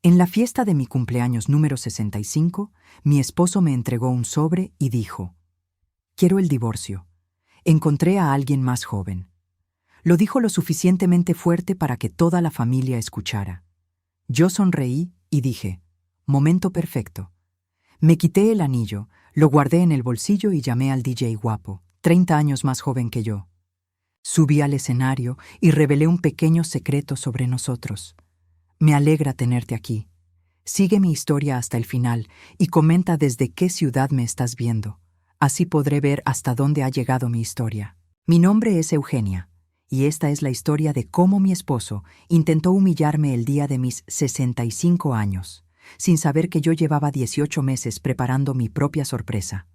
En la fiesta de mi cumpleaños número 65, mi esposo me entregó un sobre y dijo: «Quiero el divorcio. Encontré a alguien más joven». Lo dijo lo suficientemente fuerte para que toda la familia escuchara. Yo sonreí y dije: «Momento perfecto». Me quité el anillo, lo guardé en el bolsillo y llamé al DJ guapo, 30 años más joven que yo. Subí al escenario y revelé un pequeño secreto sobre nosotros. «Me alegra tenerte aquí. Sigue mi historia hasta el final y comenta desde qué ciudad me estás viendo. Así podré ver hasta dónde ha llegado mi historia. Mi nombre es Eugenia, y esta es la historia de cómo mi esposo intentó humillarme el día de mis 65 años, sin saber que yo llevaba 18 meses preparando mi propia sorpresa».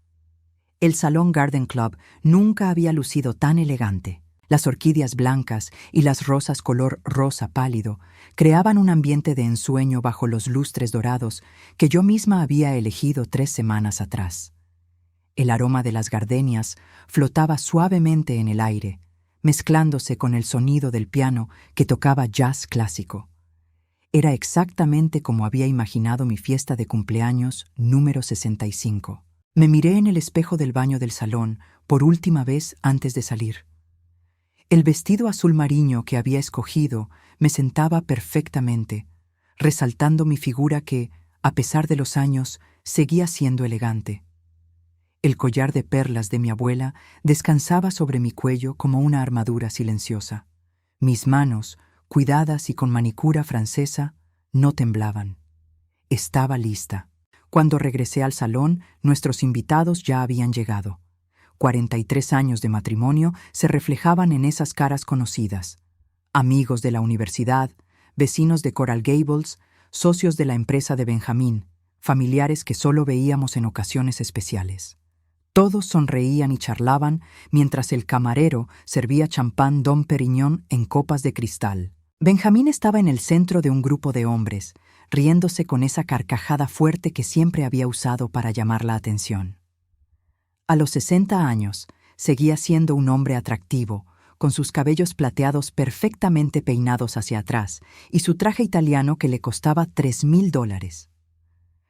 El Salón Garden Club nunca había lucido tan elegante. Las orquídeas blancas y las rosas color rosa pálido creaban un ambiente de ensueño bajo los lustres dorados que yo misma había elegido 3 semanas atrás. El aroma de las gardenias flotaba suavemente en el aire, mezclándose con el sonido del piano que tocaba jazz clásico. Era exactamente como había imaginado mi fiesta de cumpleaños número 65. Me miré en el espejo del baño del salón por última vez antes de salir. El vestido azul marino que había escogido me sentaba perfectamente, resaltando mi figura que, a pesar de los años, seguía siendo elegante. El collar de perlas de mi abuela descansaba sobre mi cuello como una armadura silenciosa. Mis manos, cuidadas y con manicura francesa, no temblaban. Estaba lista. Cuando regresé al salón, nuestros invitados ya habían llegado. 43 años de matrimonio se reflejaban en esas caras conocidas. Amigos de la universidad, vecinos de Coral Gables, socios de la empresa de Benjamín, familiares que solo veíamos en ocasiones especiales. Todos sonreían y charlaban mientras el camarero servía champán Dom Perignon en copas de cristal. Benjamín estaba en el centro de un grupo de hombres, riéndose con esa carcajada fuerte que siempre había usado para llamar la atención. A los 60 años, seguía siendo un hombre atractivo, con sus cabellos plateados perfectamente peinados hacia atrás y su traje italiano que le costaba $3,000.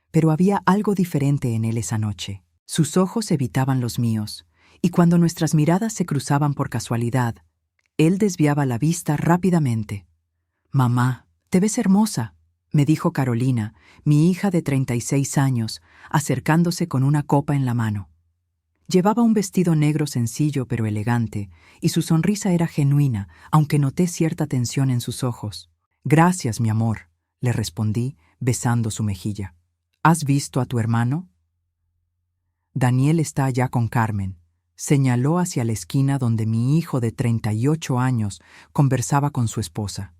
Pero había algo diferente en él esa noche. Sus ojos evitaban los míos, y cuando nuestras miradas se cruzaban por casualidad, él desviaba la vista rápidamente. «Mamá, te ves hermosa», me dijo Carolina, mi hija de 36 años, acercándose con una copa en la mano. Llevaba un vestido negro sencillo pero elegante, y su sonrisa era genuina, aunque noté cierta tensión en sus ojos. «Gracias, mi amor», le respondí, besando su mejilla. «¿Has visto a tu hermano?» «Daniel está allá con Carmen», señaló hacia la esquina donde mi hijo de 38 años conversaba con su esposa.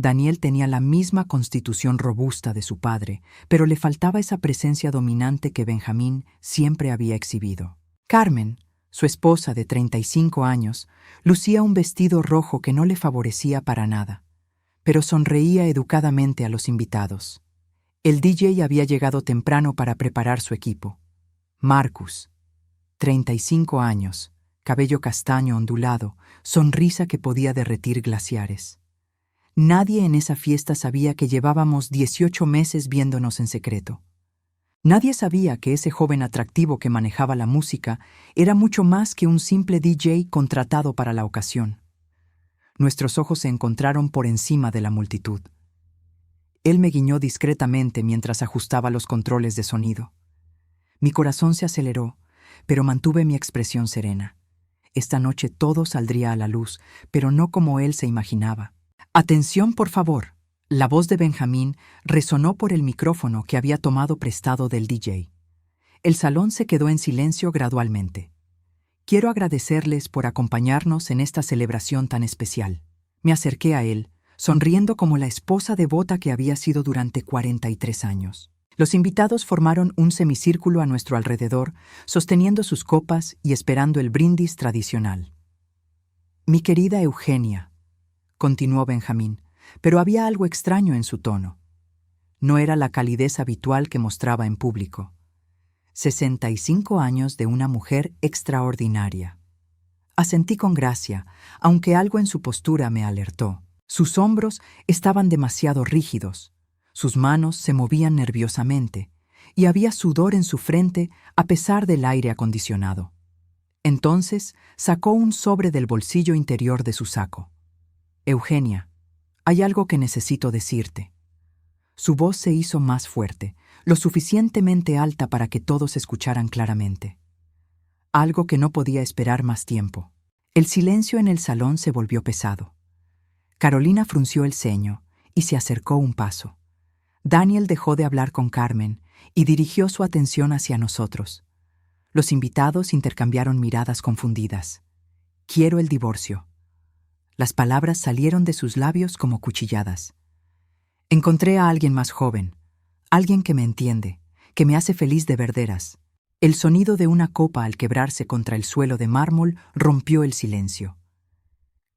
Daniel tenía la misma constitución robusta de su padre, pero le faltaba esa presencia dominante que Benjamín siempre había exhibido. Carmen, su esposa de 35 años, lucía un vestido rojo que no le favorecía para nada, pero sonreía educadamente a los invitados. El DJ había llegado temprano para preparar su equipo. Marcus, 35 años, cabello castaño ondulado, sonrisa que podía derretir glaciares. Nadie en esa fiesta sabía que llevábamos 18 meses viéndonos en secreto. Nadie sabía que ese joven atractivo que manejaba la música era mucho más que un simple DJ contratado para la ocasión. Nuestros ojos se encontraron por encima de la multitud. Él me guiñó discretamente mientras ajustaba los controles de sonido. Mi corazón se aceleró, pero mantuve mi expresión serena. Esta noche todo saldría a la luz, pero no como él se imaginaba. «Atención, por favor». La voz de Benjamín resonó por el micrófono que había tomado prestado del DJ. El salón se quedó en silencio gradualmente. «Quiero agradecerles por acompañarnos en esta celebración tan especial». Me acerqué a él, sonriendo como la esposa devota que había sido durante 43 años. Los invitados formaron un semicírculo a nuestro alrededor, sosteniendo sus copas y esperando el brindis tradicional. «Mi querida Eugenia», continuó Benjamín, pero había algo extraño en su tono. No era la calidez habitual que mostraba en público. 65 años de una mujer extraordinaria. Asentí con gracia, aunque algo en su postura me alertó. Sus hombros estaban demasiado rígidos. Sus manos se movían nerviosamente, y había sudor en su frente a pesar del aire acondicionado. Entonces sacó un sobre del bolsillo interior de su saco. «Eugenia, hay algo que necesito decirte». Su voz se hizo más fuerte, lo suficientemente alta para que todos escucharan claramente. Algo que no podía esperar más tiempo. El silencio en el salón se volvió pesado. Carolina frunció el ceño y se acercó un paso. Daniel dejó de hablar con Carmen y dirigió su atención hacia nosotros. Los invitados intercambiaron miradas confundidas. «Quiero el divorcio». Las palabras salieron de sus labios como cuchilladas. Encontré a alguien más joven, alguien que me entiende, que me hace feliz de verdaderas. El sonido de una copa al quebrarse contra el suelo de mármol rompió el silencio.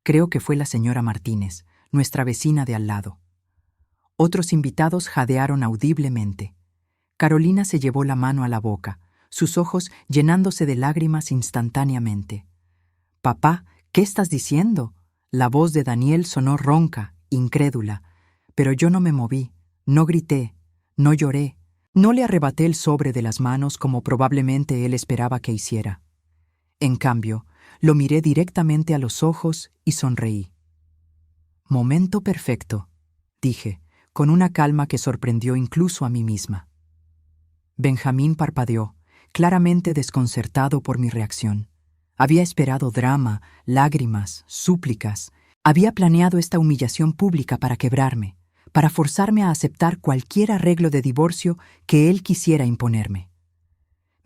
Creo que fue la señora Martínez, nuestra vecina de al lado. Otros invitados jadearon audiblemente. Carolina se llevó la mano a la boca, sus ojos llenándose de lágrimas instantáneamente. «Papá, ¿qué estás diciendo?». La voz de Daniel sonó ronca, incrédula. Pero yo no me moví, no grité, no lloré, no le arrebaté el sobre de las manos como probablemente él esperaba que hiciera. En cambio, lo miré directamente a los ojos y sonreí. «Momento perfecto», dije, con una calma que sorprendió incluso a mí misma. Benjamín parpadeó, claramente desconcertado por mi reacción. Había esperado drama, lágrimas, súplicas. Había planeado esta humillación pública para quebrarme, para forzarme a aceptar cualquier arreglo de divorcio que él quisiera imponerme.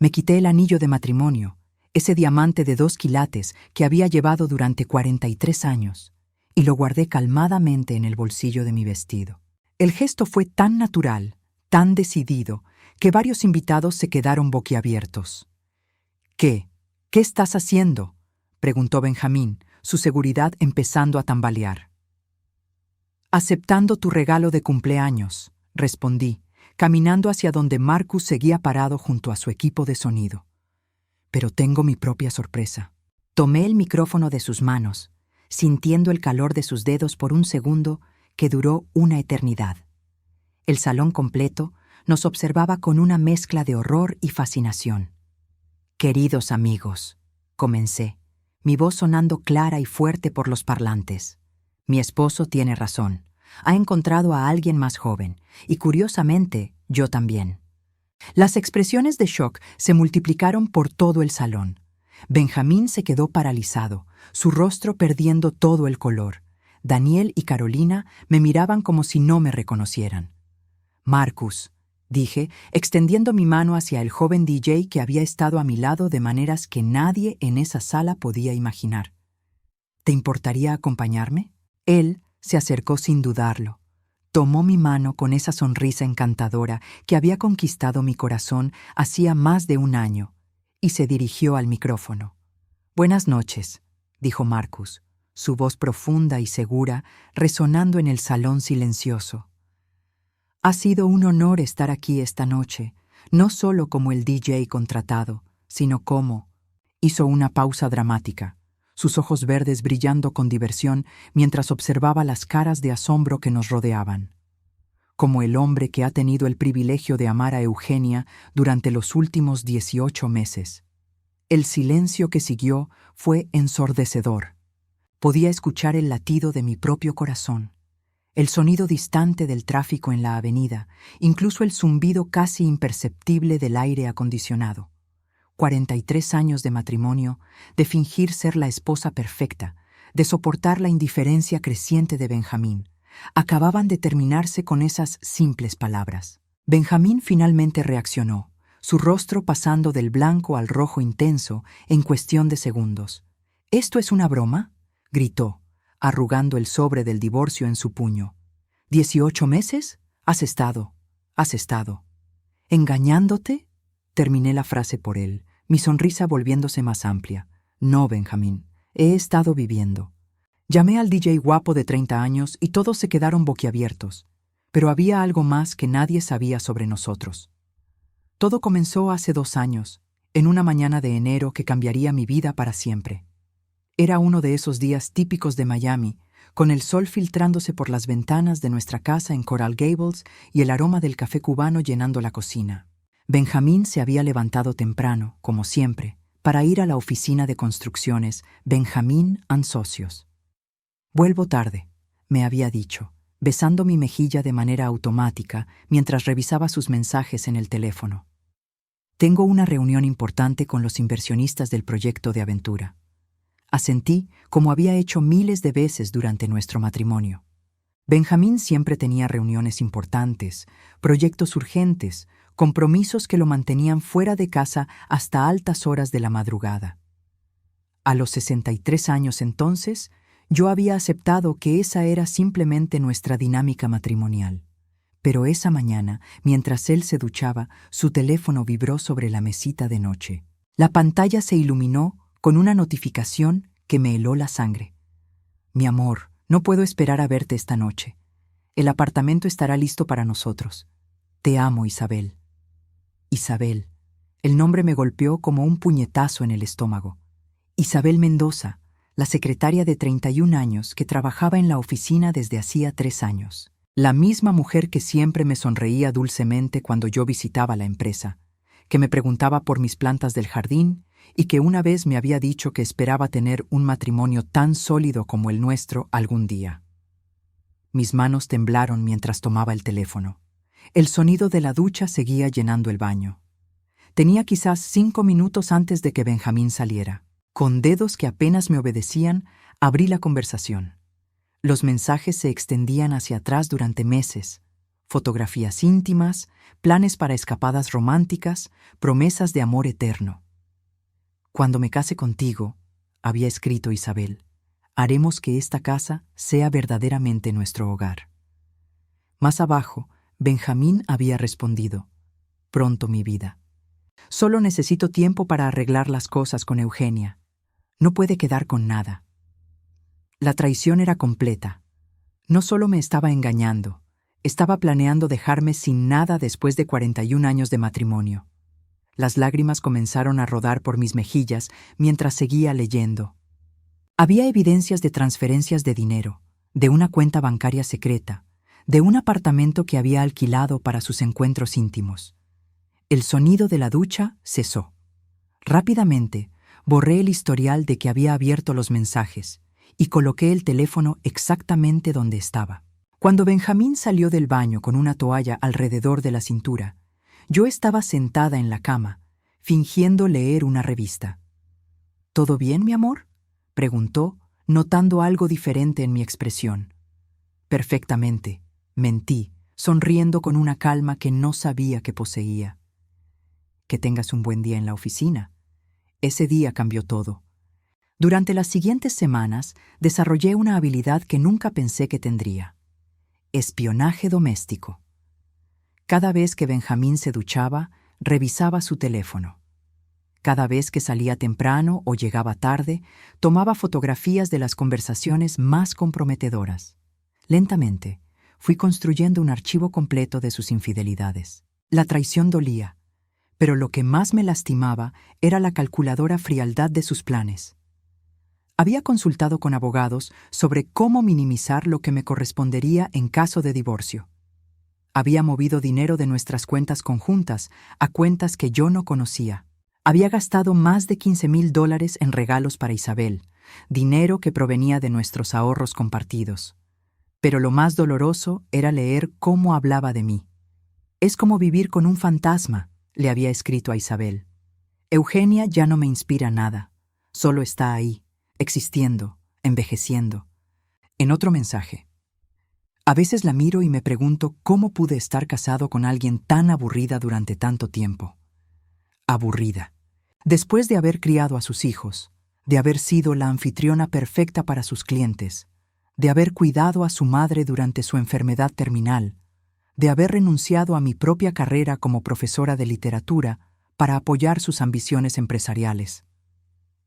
Me quité el anillo de matrimonio, ese diamante de 2 quilates que había llevado durante 43 años, y lo guardé calmadamente en el bolsillo de mi vestido. El gesto fue tan natural, tan decidido, que varios invitados se quedaron boquiabiertos. «¿Qué? ¿Qué estás haciendo?», preguntó Benjamín, su seguridad empezando a tambalear. «Aceptando tu regalo de cumpleaños», respondí, caminando hacia donde Marcus seguía parado junto a su equipo de sonido. «Pero tengo mi propia sorpresa». Tomé el micrófono de sus manos, sintiendo el calor de sus dedos por un segundo que duró una eternidad. El salón completo nos observaba con una mezcla de horror y fascinación. «Queridos amigos», comencé, mi voz sonando clara y fuerte por los parlantes. «Mi esposo tiene razón. Ha encontrado a alguien más joven, y curiosamente, yo también». Las expresiones de shock se multiplicaron por todo el salón. Benjamín se quedó paralizado, su rostro perdiendo todo el color. Daniel y Carolina me miraban como si no me reconocieran. «Marcus», dije, extendiendo mi mano hacia el joven DJ que había estado a mi lado de maneras que nadie en esa sala podía imaginar. «¿Te importaría acompañarme?». Él se acercó sin dudarlo. Tomó mi mano con esa sonrisa encantadora que había conquistado mi corazón hacía más de un año y se dirigió al micrófono. «Buenas noches», dijo Marcus, su voz profunda y segura resonando en el salón silencioso. «Ha sido un honor estar aquí esta noche, no solo como el DJ contratado, sino como…». Hizo una pausa dramática, sus ojos verdes brillando con diversión mientras observaba las caras de asombro que nos rodeaban. «Como el hombre que ha tenido el privilegio de amar a Eugenia durante los últimos 18 meses». El silencio que siguió fue ensordecedor. Podía escuchar el latido de mi propio corazón, el sonido distante del tráfico en la avenida, incluso el zumbido casi imperceptible del aire acondicionado. 43 años de matrimonio, de fingir ser la esposa perfecta, de soportar la indiferencia creciente de Benjamín, acababan de terminarse con esas simples palabras. Benjamín finalmente reaccionó, su rostro pasando del blanco al rojo intenso en cuestión de segundos. «¿Esto es una broma?», gritó, arrugando el sobre del divorcio en su puño. «¿18 meses? Has estado. ¿Engañándote?». Terminé la frase por él, mi sonrisa volviéndose más amplia. «No, Benjamín, he estado viviendo». Llamé al DJ guapo de 30 años y todos se quedaron boquiabiertos, pero había algo más que nadie sabía sobre nosotros. Todo comenzó hace 2 años, en una mañana de enero que cambiaría mi vida para siempre. Era uno de esos días típicos de Miami, con el sol filtrándose por las ventanas de nuestra casa en Coral Gables y el aroma del café cubano llenando la cocina. Benjamín se había levantado temprano, como siempre, para ir a la oficina de construcciones Benjamín & Socios. «Vuelvo tarde», me había dicho, besando mi mejilla de manera automática mientras revisaba sus mensajes en el teléfono. «Tengo una reunión importante con los inversionistas del proyecto de aventura». Asentí como había hecho miles de veces durante nuestro matrimonio. Benjamín siempre tenía reuniones importantes, proyectos urgentes, compromisos que lo mantenían fuera de casa hasta altas horas de la madrugada. A los 63 años entonces, yo había aceptado que esa era simplemente nuestra dinámica matrimonial. Pero esa mañana, mientras él se duchaba, su teléfono vibró sobre la mesita de noche. La pantalla se iluminó con una notificación que me heló la sangre. «Mi amor, no puedo esperar a verte esta noche. El apartamento estará listo para nosotros. Te amo, Isabel». Isabel. El nombre me golpeó como un puñetazo en el estómago. Isabel Mendoza, la secretaria de 31 años que trabajaba en la oficina desde hacía 3 años. La misma mujer que siempre me sonreía dulcemente cuando yo visitaba la empresa, que me preguntaba por mis plantas del jardín y que una vez me había dicho que esperaba tener un matrimonio tan sólido como el nuestro algún día. Mis manos temblaron mientras tomaba el teléfono. El sonido de la ducha seguía llenando el baño. Tenía quizás 5 minutos antes de que Benjamín saliera. Con dedos que apenas me obedecían, abrí la conversación. Los mensajes se extendían hacia atrás durante meses. Fotografías íntimas, planes para escapadas románticas, promesas de amor eterno. «Cuando me case contigo», había escrito Isabel, «haremos que esta casa sea verdaderamente nuestro hogar». Más abajo, Benjamín había respondido, «Pronto, mi vida. Solo necesito tiempo para arreglar las cosas con Eugenia. No puede quedar con nada». La traición era completa. No solo me estaba engañando, estaba planeando dejarme sin nada después de 41 años de matrimonio. Las lágrimas comenzaron a rodar por mis mejillas mientras seguía leyendo. Había evidencias de transferencias de dinero, de una cuenta bancaria secreta, de un apartamento que había alquilado para sus encuentros íntimos. El sonido de la ducha cesó. Rápidamente, borré el historial de que había abierto los mensajes y coloqué el teléfono exactamente donde estaba. Cuando Benjamín salió del baño con una toalla alrededor de la cintura, yo estaba sentada en la cama, fingiendo leer una revista. «¿Todo bien, mi amor?», preguntó, notando algo diferente en mi expresión. «Perfectamente», mentí, sonriendo con una calma que no sabía que poseía. «Que tengas un buen día en la oficina». Ese día cambió todo. Durante las siguientes semanas desarrollé una habilidad que nunca pensé que tendría: espionaje doméstico. Cada vez que Benjamín se duchaba, revisaba su teléfono. Cada vez que salía temprano o llegaba tarde, tomaba fotografías de las conversaciones más comprometedoras. Lentamente, fui construyendo un archivo completo de sus infidelidades. La traición dolía, pero lo que más me lastimaba era la calculadora frialdad de sus planes. Había consultado con abogados sobre cómo minimizar lo que me correspondería en caso de divorcio. Había movido dinero de nuestras cuentas conjuntas a cuentas que yo no conocía. Había gastado más de $15,000 en regalos para Isabel, dinero que provenía de nuestros ahorros compartidos. Pero lo más doloroso era leer cómo hablaba de mí. «Es como vivir con un fantasma», le había escrito a Isabel. «Eugenia ya no me inspira nada. Solo está ahí, existiendo, envejeciendo». En otro mensaje: «A veces la miro y me pregunto cómo pude estar casado con alguien tan aburrida durante tanto tiempo». Aburrida. Después de haber criado a sus hijos, de haber sido la anfitriona perfecta para sus clientes, de haber cuidado a su madre durante su enfermedad terminal, de haber renunciado a mi propia carrera como profesora de literatura para apoyar sus ambiciones empresariales.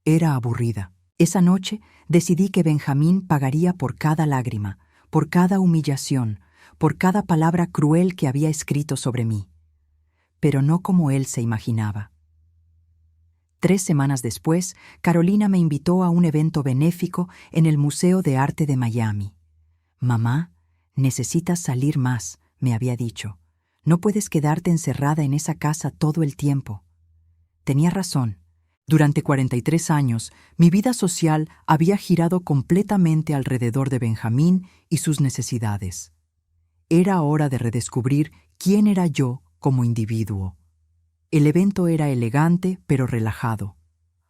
Era aburrida. Esa noche decidí que Benjamín pagaría por cada lágrima, por cada humillación, por cada palabra cruel que había escrito sobre mí. Pero no como él se imaginaba. 3 semanas después, Carolina me invitó a un evento benéfico en el Museo de Arte de Miami. Mamá, necesitas salir más, me había dicho. No puedes quedarte encerrada en esa casa todo el tiempo. Tenía razón. Durante 43 años, mi vida social había girado completamente alrededor de Benjamín y sus necesidades. Era hora de redescubrir quién era yo como individuo. El evento era elegante pero relajado.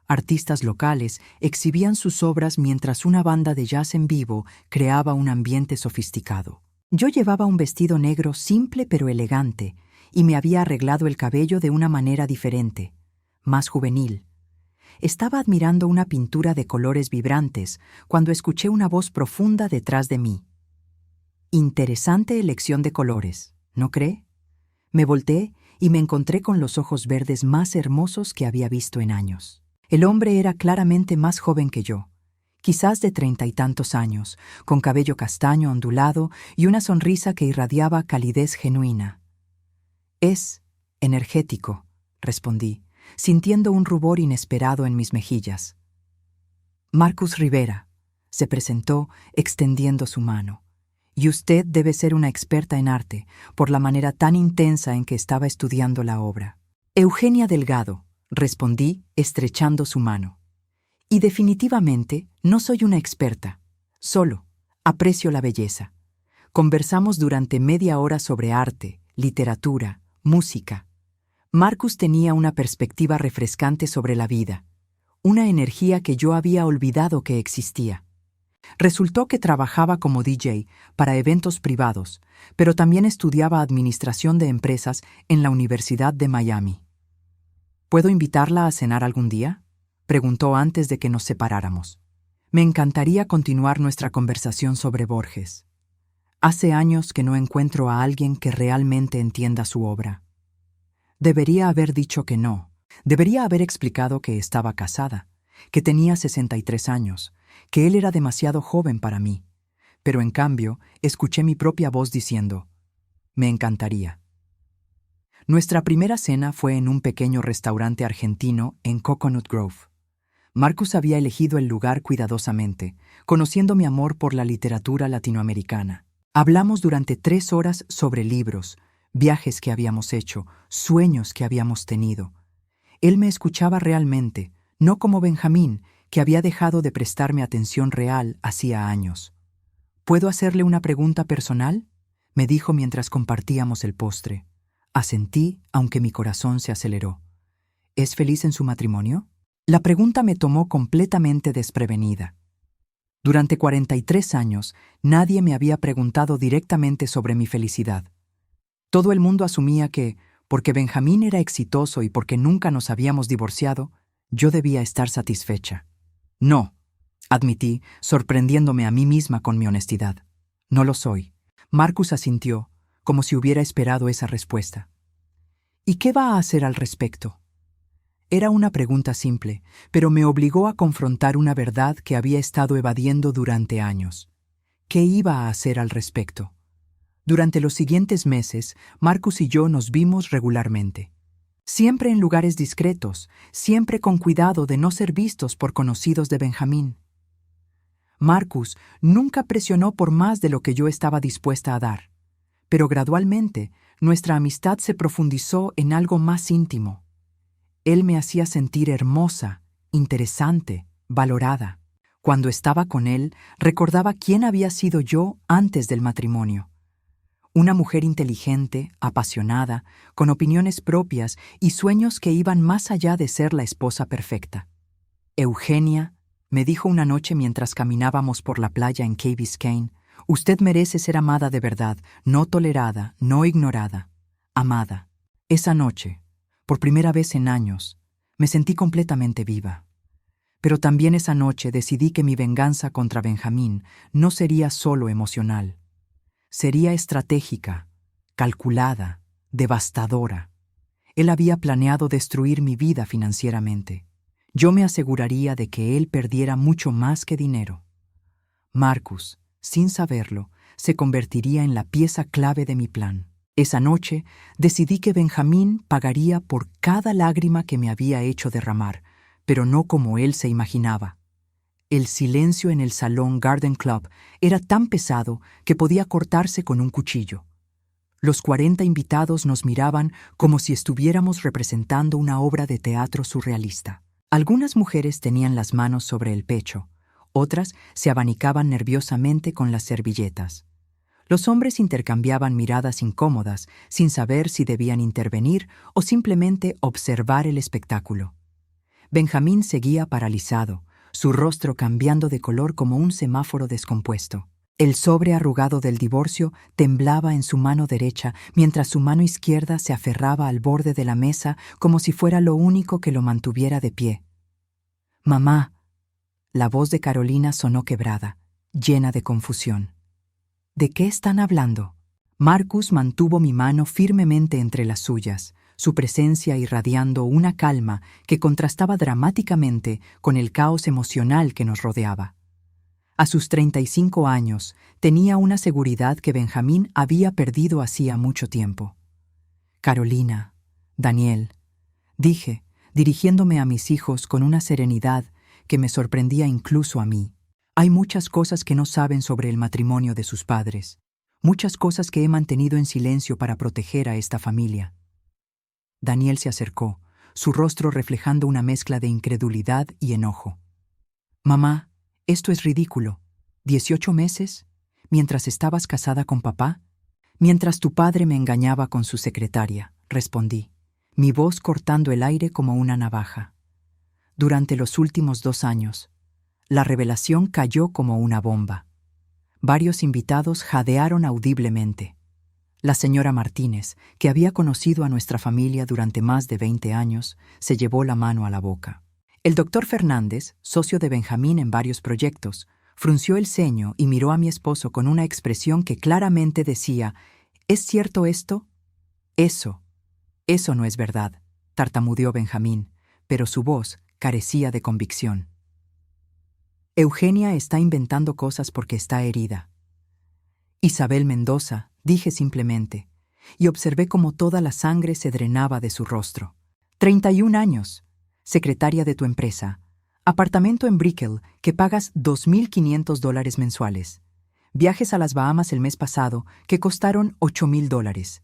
Artistas locales exhibían sus obras mientras una banda de jazz en vivo creaba un ambiente sofisticado. Yo llevaba un vestido negro simple pero elegante y me había arreglado el cabello de una manera diferente, más juvenil. Estaba admirando una pintura de colores vibrantes cuando escuché una voz profunda detrás de mí. Interesante elección de colores, ¿no cree? Me volteé y me encontré con los ojos verdes más hermosos que había visto en años. El hombre era claramente más joven que yo, quizás de 30 y tantos años, con cabello castaño ondulado y una sonrisa que irradiaba calidez genuina. Es energético, respondí, sintiendo un rubor inesperado en mis mejillas. Marcus Rivera, se presentó extendiendo su mano. Y usted debe ser una experta en arte, por la manera tan intensa en que estaba estudiando la obra. Eugenia Delgado, respondí, estrechando su mano. Y definitivamente no soy una experta, solo aprecio la belleza. Conversamos durante media hora sobre arte, literatura, música. Marcus tenía una perspectiva refrescante sobre la vida, una energía que yo había olvidado que existía. Resultó que trabajaba como DJ para eventos privados, pero también estudiaba administración de empresas en la Universidad de Miami. ¿Puedo invitarla a cenar algún día?, preguntó antes de que nos separáramos. Me encantaría continuar nuestra conversación sobre Borges. Hace años que no encuentro a alguien que realmente entienda su obra. Debería haber dicho que no. Debería haber explicado que estaba casada, que tenía 63 años, que él era demasiado joven para mí. Pero en cambio, escuché mi propia voz diciendo, me encantaría. Nuestra primera cena fue en un pequeño restaurante argentino en Coconut Grove. Marcus había elegido el lugar cuidadosamente, conociendo mi amor por la literatura latinoamericana. Hablamos durante 3 horas sobre libros, viajes que habíamos hecho, sueños que habíamos tenido. Él me escuchaba realmente, no como Benjamín, que había dejado de prestarme atención real hacía años. ¿Puedo hacerle una pregunta personal?, me dijo mientras compartíamos el postre. Asentí, aunque mi corazón se aceleró. ¿Es feliz en su matrimonio? La pregunta me tomó completamente desprevenida. Durante 43 años, nadie me había preguntado directamente sobre mi felicidad. Todo el mundo asumía que, porque Benjamín era exitoso y porque nunca nos habíamos divorciado, yo debía estar satisfecha. No, admití, sorprendiéndome a mí misma con mi honestidad. No lo soy. Marcus asintió, como si hubiera esperado esa respuesta. ¿Y qué va a hacer al respecto? Era una pregunta simple, pero me obligó a confrontar una verdad que había estado evadiendo durante años. ¿Qué iba a hacer al respecto? Durante los siguientes meses, Marcus y yo nos vimos regularmente. Siempre en lugares discretos, siempre con cuidado de no ser vistos por conocidos de Benjamín. Marcus nunca presionó por más de lo que yo estaba dispuesta a dar, pero gradualmente nuestra amistad se profundizó en algo más íntimo. Él me hacía sentir hermosa, interesante, valorada. Cuando estaba con él, recordaba quién había sido yo antes del matrimonio. Una mujer inteligente, apasionada, con opiniones propias y sueños que iban más allá de ser la esposa perfecta. Eugenia, me dijo una noche mientras caminábamos por la playa en Key Biscayne, usted merece ser amada de verdad, no tolerada, no ignorada, amada. Esa noche, por primera vez en años, me sentí completamente viva. Pero también esa noche decidí que mi venganza contra Benjamín no sería solo emocional. Sería estratégica, calculada, devastadora. Él había planeado destruir mi vida financieramente. Yo me aseguraría de que él perdiera mucho más que dinero. Marcus, sin saberlo, se convertiría en la pieza clave de mi plan. Esa noche decidí que Benjamín pagaría por cada lágrima que me había hecho derramar, pero no como él se imaginaba. El silencio en el salón Garden Club era tan pesado que podía cortarse con un cuchillo. Los 40 invitados nos miraban como si estuviéramos representando una obra de teatro surrealista. Algunas mujeres tenían las manos sobre el pecho, otras se abanicaban nerviosamente con las servilletas. Los hombres intercambiaban miradas incómodas, sin saber si debían intervenir o simplemente observar el espectáculo. Benjamín seguía paralizado, su rostro cambiando de color como un semáforo descompuesto. El sobre arrugado del divorcio temblaba en su mano derecha, mientras su mano izquierda se aferraba al borde de la mesa como si fuera lo único que lo mantuviera de pie. «Mamá», la voz de Carolina sonó quebrada, llena de confusión. «¿De qué están hablando?» Marcus mantuvo mi mano firmemente entre las suyas, su presencia irradiando una calma que contrastaba dramáticamente con el caos emocional que nos rodeaba. A sus 35 años, tenía una seguridad que Benjamín había perdido hacía mucho tiempo. «Carolina, Daniel», dije, dirigiéndome a mis hijos con una serenidad que me sorprendía incluso a mí. «Hay muchas cosas que no saben sobre el matrimonio de sus padres, muchas cosas que he mantenido en silencio para proteger a esta familia». Daniel se acercó, su rostro reflejando una mezcla de incredulidad y enojo. «Mamá, esto es ridículo. ¿18 meses? ¿Mientras estabas casada con papá?» «Mientras tu padre me engañaba con su secretaria», respondí, mi voz cortando el aire como una navaja. Durante los últimos 2 años, la revelación cayó como una bomba. Varios invitados jadearon audiblemente. La señora Martínez, que había conocido a nuestra familia durante más de 20 años, se llevó la mano a la boca. El doctor Fernández, socio de Benjamín en varios proyectos, frunció el ceño y miró a mi esposo con una expresión que claramente decía: «¿Es cierto esto?» Eso no es verdad», tartamudeó Benjamín, pero su voz carecía de convicción. «Eugenia está inventando cosas porque está herida». «Isabel Mendoza», dije simplemente, y observé cómo toda la sangre se drenaba de su rostro. 31 años, secretaria de tu empresa, apartamento en Brickell que pagas $2,500 mensuales, viajes a las Bahamas el mes pasado que costaron $8,000.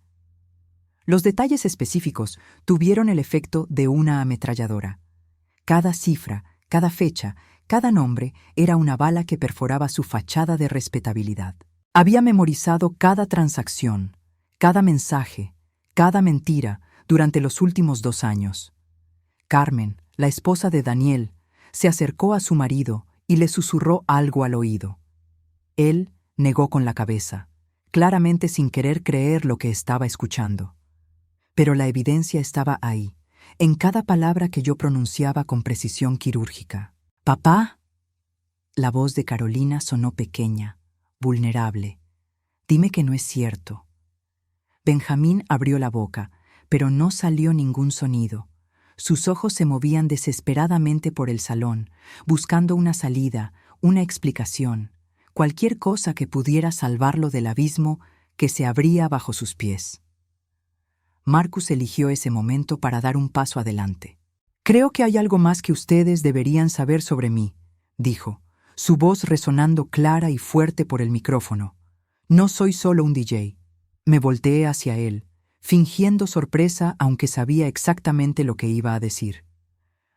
Los detalles específicos tuvieron el efecto de una ametralladora. Cada cifra, cada fecha, cada nombre era una bala que perforaba su fachada de respetabilidad. Había memorizado cada transacción, cada mensaje, cada mentira durante los últimos 2 años. Carmen, la esposa de Daniel, se acercó a su marido y le susurró algo al oído. Él negó con la cabeza, claramente sin querer creer lo que estaba escuchando. Pero la evidencia estaba ahí, en cada palabra que yo pronunciaba con precisión quirúrgica. «Papá». La voz de Carolina sonó pequeña, vulnerable. «Dime que no es cierto». Benjamín abrió la boca, pero no salió ningún sonido. Sus ojos se movían desesperadamente por el salón, buscando una salida, una explicación, cualquier cosa que pudiera salvarlo del abismo que se abría bajo sus pies. Marcus eligió ese momento para dar un paso adelante. «Creo que hay algo más que ustedes deberían saber sobre mí», dijo, su voz resonando clara y fuerte por el micrófono. «No soy solo un DJ». Me volteé hacia él, fingiendo sorpresa aunque sabía exactamente lo que iba a decir.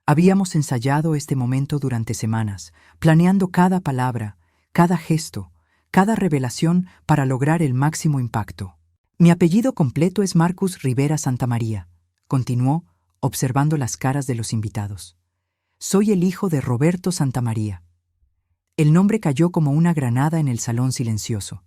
Habíamos ensayado este momento durante semanas, planeando cada palabra, cada gesto, cada revelación para lograr el máximo impacto. «Mi apellido completo es Marcus Rivera Santamaría», continuó, observando las caras de los invitados. «Soy el hijo de Roberto Santamaría». El nombre cayó como una granada en el salón silencioso.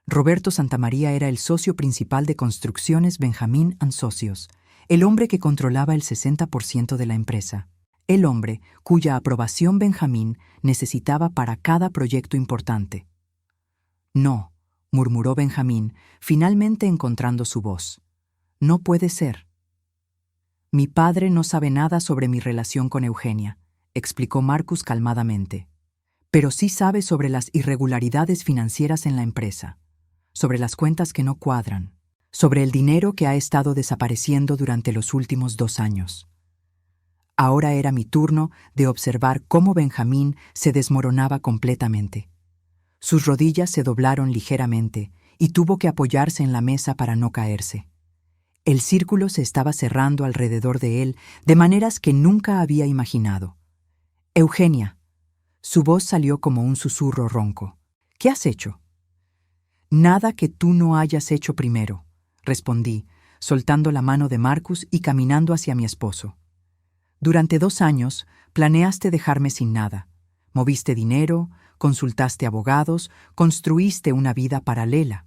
Roberto Santamaría era el socio principal de Construcciones Benjamín & Socios, el hombre que controlaba el 60% de la empresa, el hombre cuya aprobación Benjamín necesitaba para cada proyecto importante. «No», murmuró Benjamín, finalmente encontrando su voz. «No puede ser». «Mi padre no sabe nada sobre mi relación con Eugenia», explicó Marcus calmadamente. «Pero sí sabe sobre las irregularidades financieras en la empresa, sobre las cuentas que no cuadran, sobre el dinero que ha estado desapareciendo durante los últimos 2 años». Ahora era mi turno de observar cómo Benjamín se desmoronaba completamente. Sus rodillas se doblaron ligeramente y tuvo que apoyarse en la mesa para no caerse. El círculo se estaba cerrando alrededor de él de maneras que nunca había imaginado. Eugenia. Su voz salió como un susurro ronco. ¿Qué has hecho? Nada que tú no hayas hecho primero, respondí, soltando la mano de Marcus y caminando hacia mi esposo. Durante 2 años planeaste dejarme sin nada. Moviste dinero, consultaste abogados, construiste una vida paralela.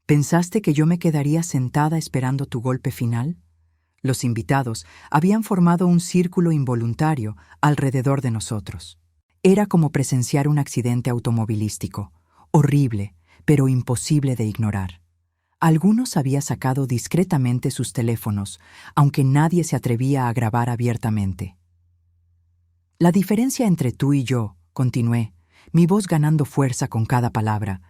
¿Pensaste que yo me quedaría sentada esperando tu golpe final? Los invitados habían formado un círculo involuntario alrededor de nosotros. Era como presenciar un accidente automovilístico, horrible, pero imposible de ignorar. Algunos habían sacado discretamente sus teléfonos, aunque nadie se atrevía a grabar abiertamente. La diferencia entre tú y yo, continué, mi voz ganando fuerza con cada palabra,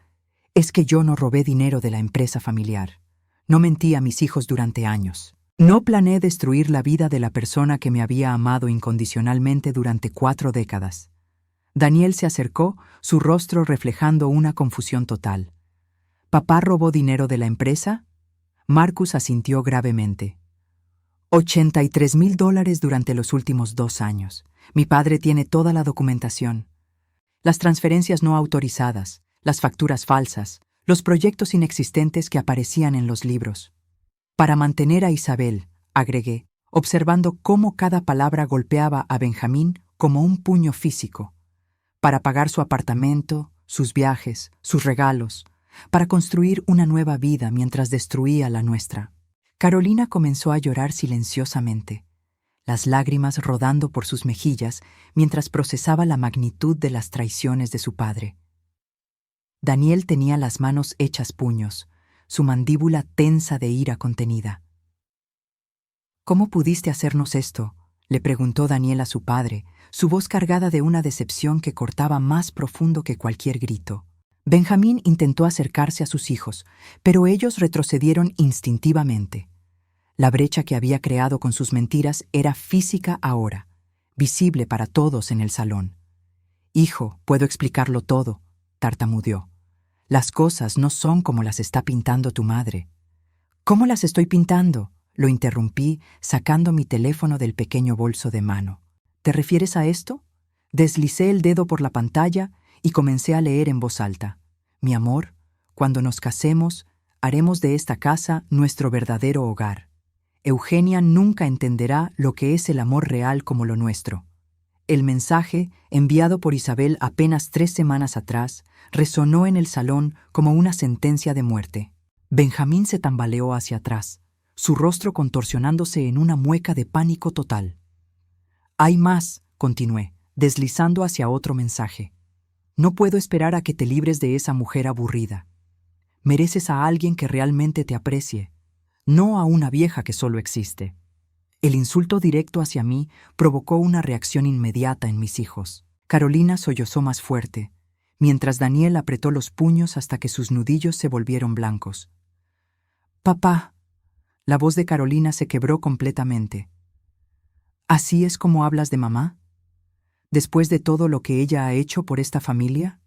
es que yo no robé dinero de la empresa familiar. No mentí a mis hijos durante años. No planeé destruir la vida de la persona que me había amado incondicionalmente durante 4 décadas. Daniel se acercó, su rostro reflejando una confusión total. ¿Papá robó dinero de la empresa? Marcus asintió gravemente. $83,000 durante los últimos 2 años. Mi padre tiene toda la documentación. Las transferencias no autorizadas, las facturas falsas, los proyectos inexistentes que aparecían en los libros. Para mantener a Isabel, agregué, observando cómo cada palabra golpeaba a Benjamín como un puño físico. Para pagar su apartamento, sus viajes, sus regalos, para construir una nueva vida mientras destruía la nuestra. Carolina comenzó a llorar silenciosamente, las lágrimas rodando por sus mejillas mientras procesaba la magnitud de las traiciones de su padre. Daniel tenía las manos hechas puños, su mandíbula tensa de ira contenida. ¿Cómo pudiste hacernos esto?, le preguntó Daniel a su padre, su voz cargada de una decepción que cortaba más profundo que cualquier grito. Benjamín intentó acercarse a sus hijos, pero ellos retrocedieron instintivamente. La brecha que había creado con sus mentiras era física ahora, visible para todos en el salón. «Hijo, puedo explicarlo todo», tartamudeó. «Las cosas no son como las está pintando tu madre». «¿Cómo las estoy pintando?», lo interrumpí, sacando mi teléfono del pequeño bolso de mano. «¿Te refieres a esto?». Deslicé el dedo por la pantalla y comencé a leer en voz alta. «Mi amor, cuando nos casemos, haremos de esta casa nuestro verdadero hogar. Eugenia nunca entenderá lo que es el amor real como lo nuestro». El mensaje, enviado por Isabel apenas 3 semanas atrás, resonó en el salón como una sentencia de muerte. Benjamín se tambaleó hacia atrás, su rostro contorsionándose en una mueca de pánico total. «Hay más», continué, deslizando hacia otro mensaje. «No puedo esperar a que te libres de esa mujer aburrida. Mereces a alguien que realmente te aprecie, no a una vieja que solo existe». El insulto directo hacia mí provocó una reacción inmediata en mis hijos. Carolina sollozó más fuerte, mientras Daniel apretó los puños hasta que sus nudillos se volvieron blancos. «Papá», la voz de Carolina se quebró completamente. «¿Así es como hablas de mamá? ¿Después de todo lo que ella ha hecho por esta familia?».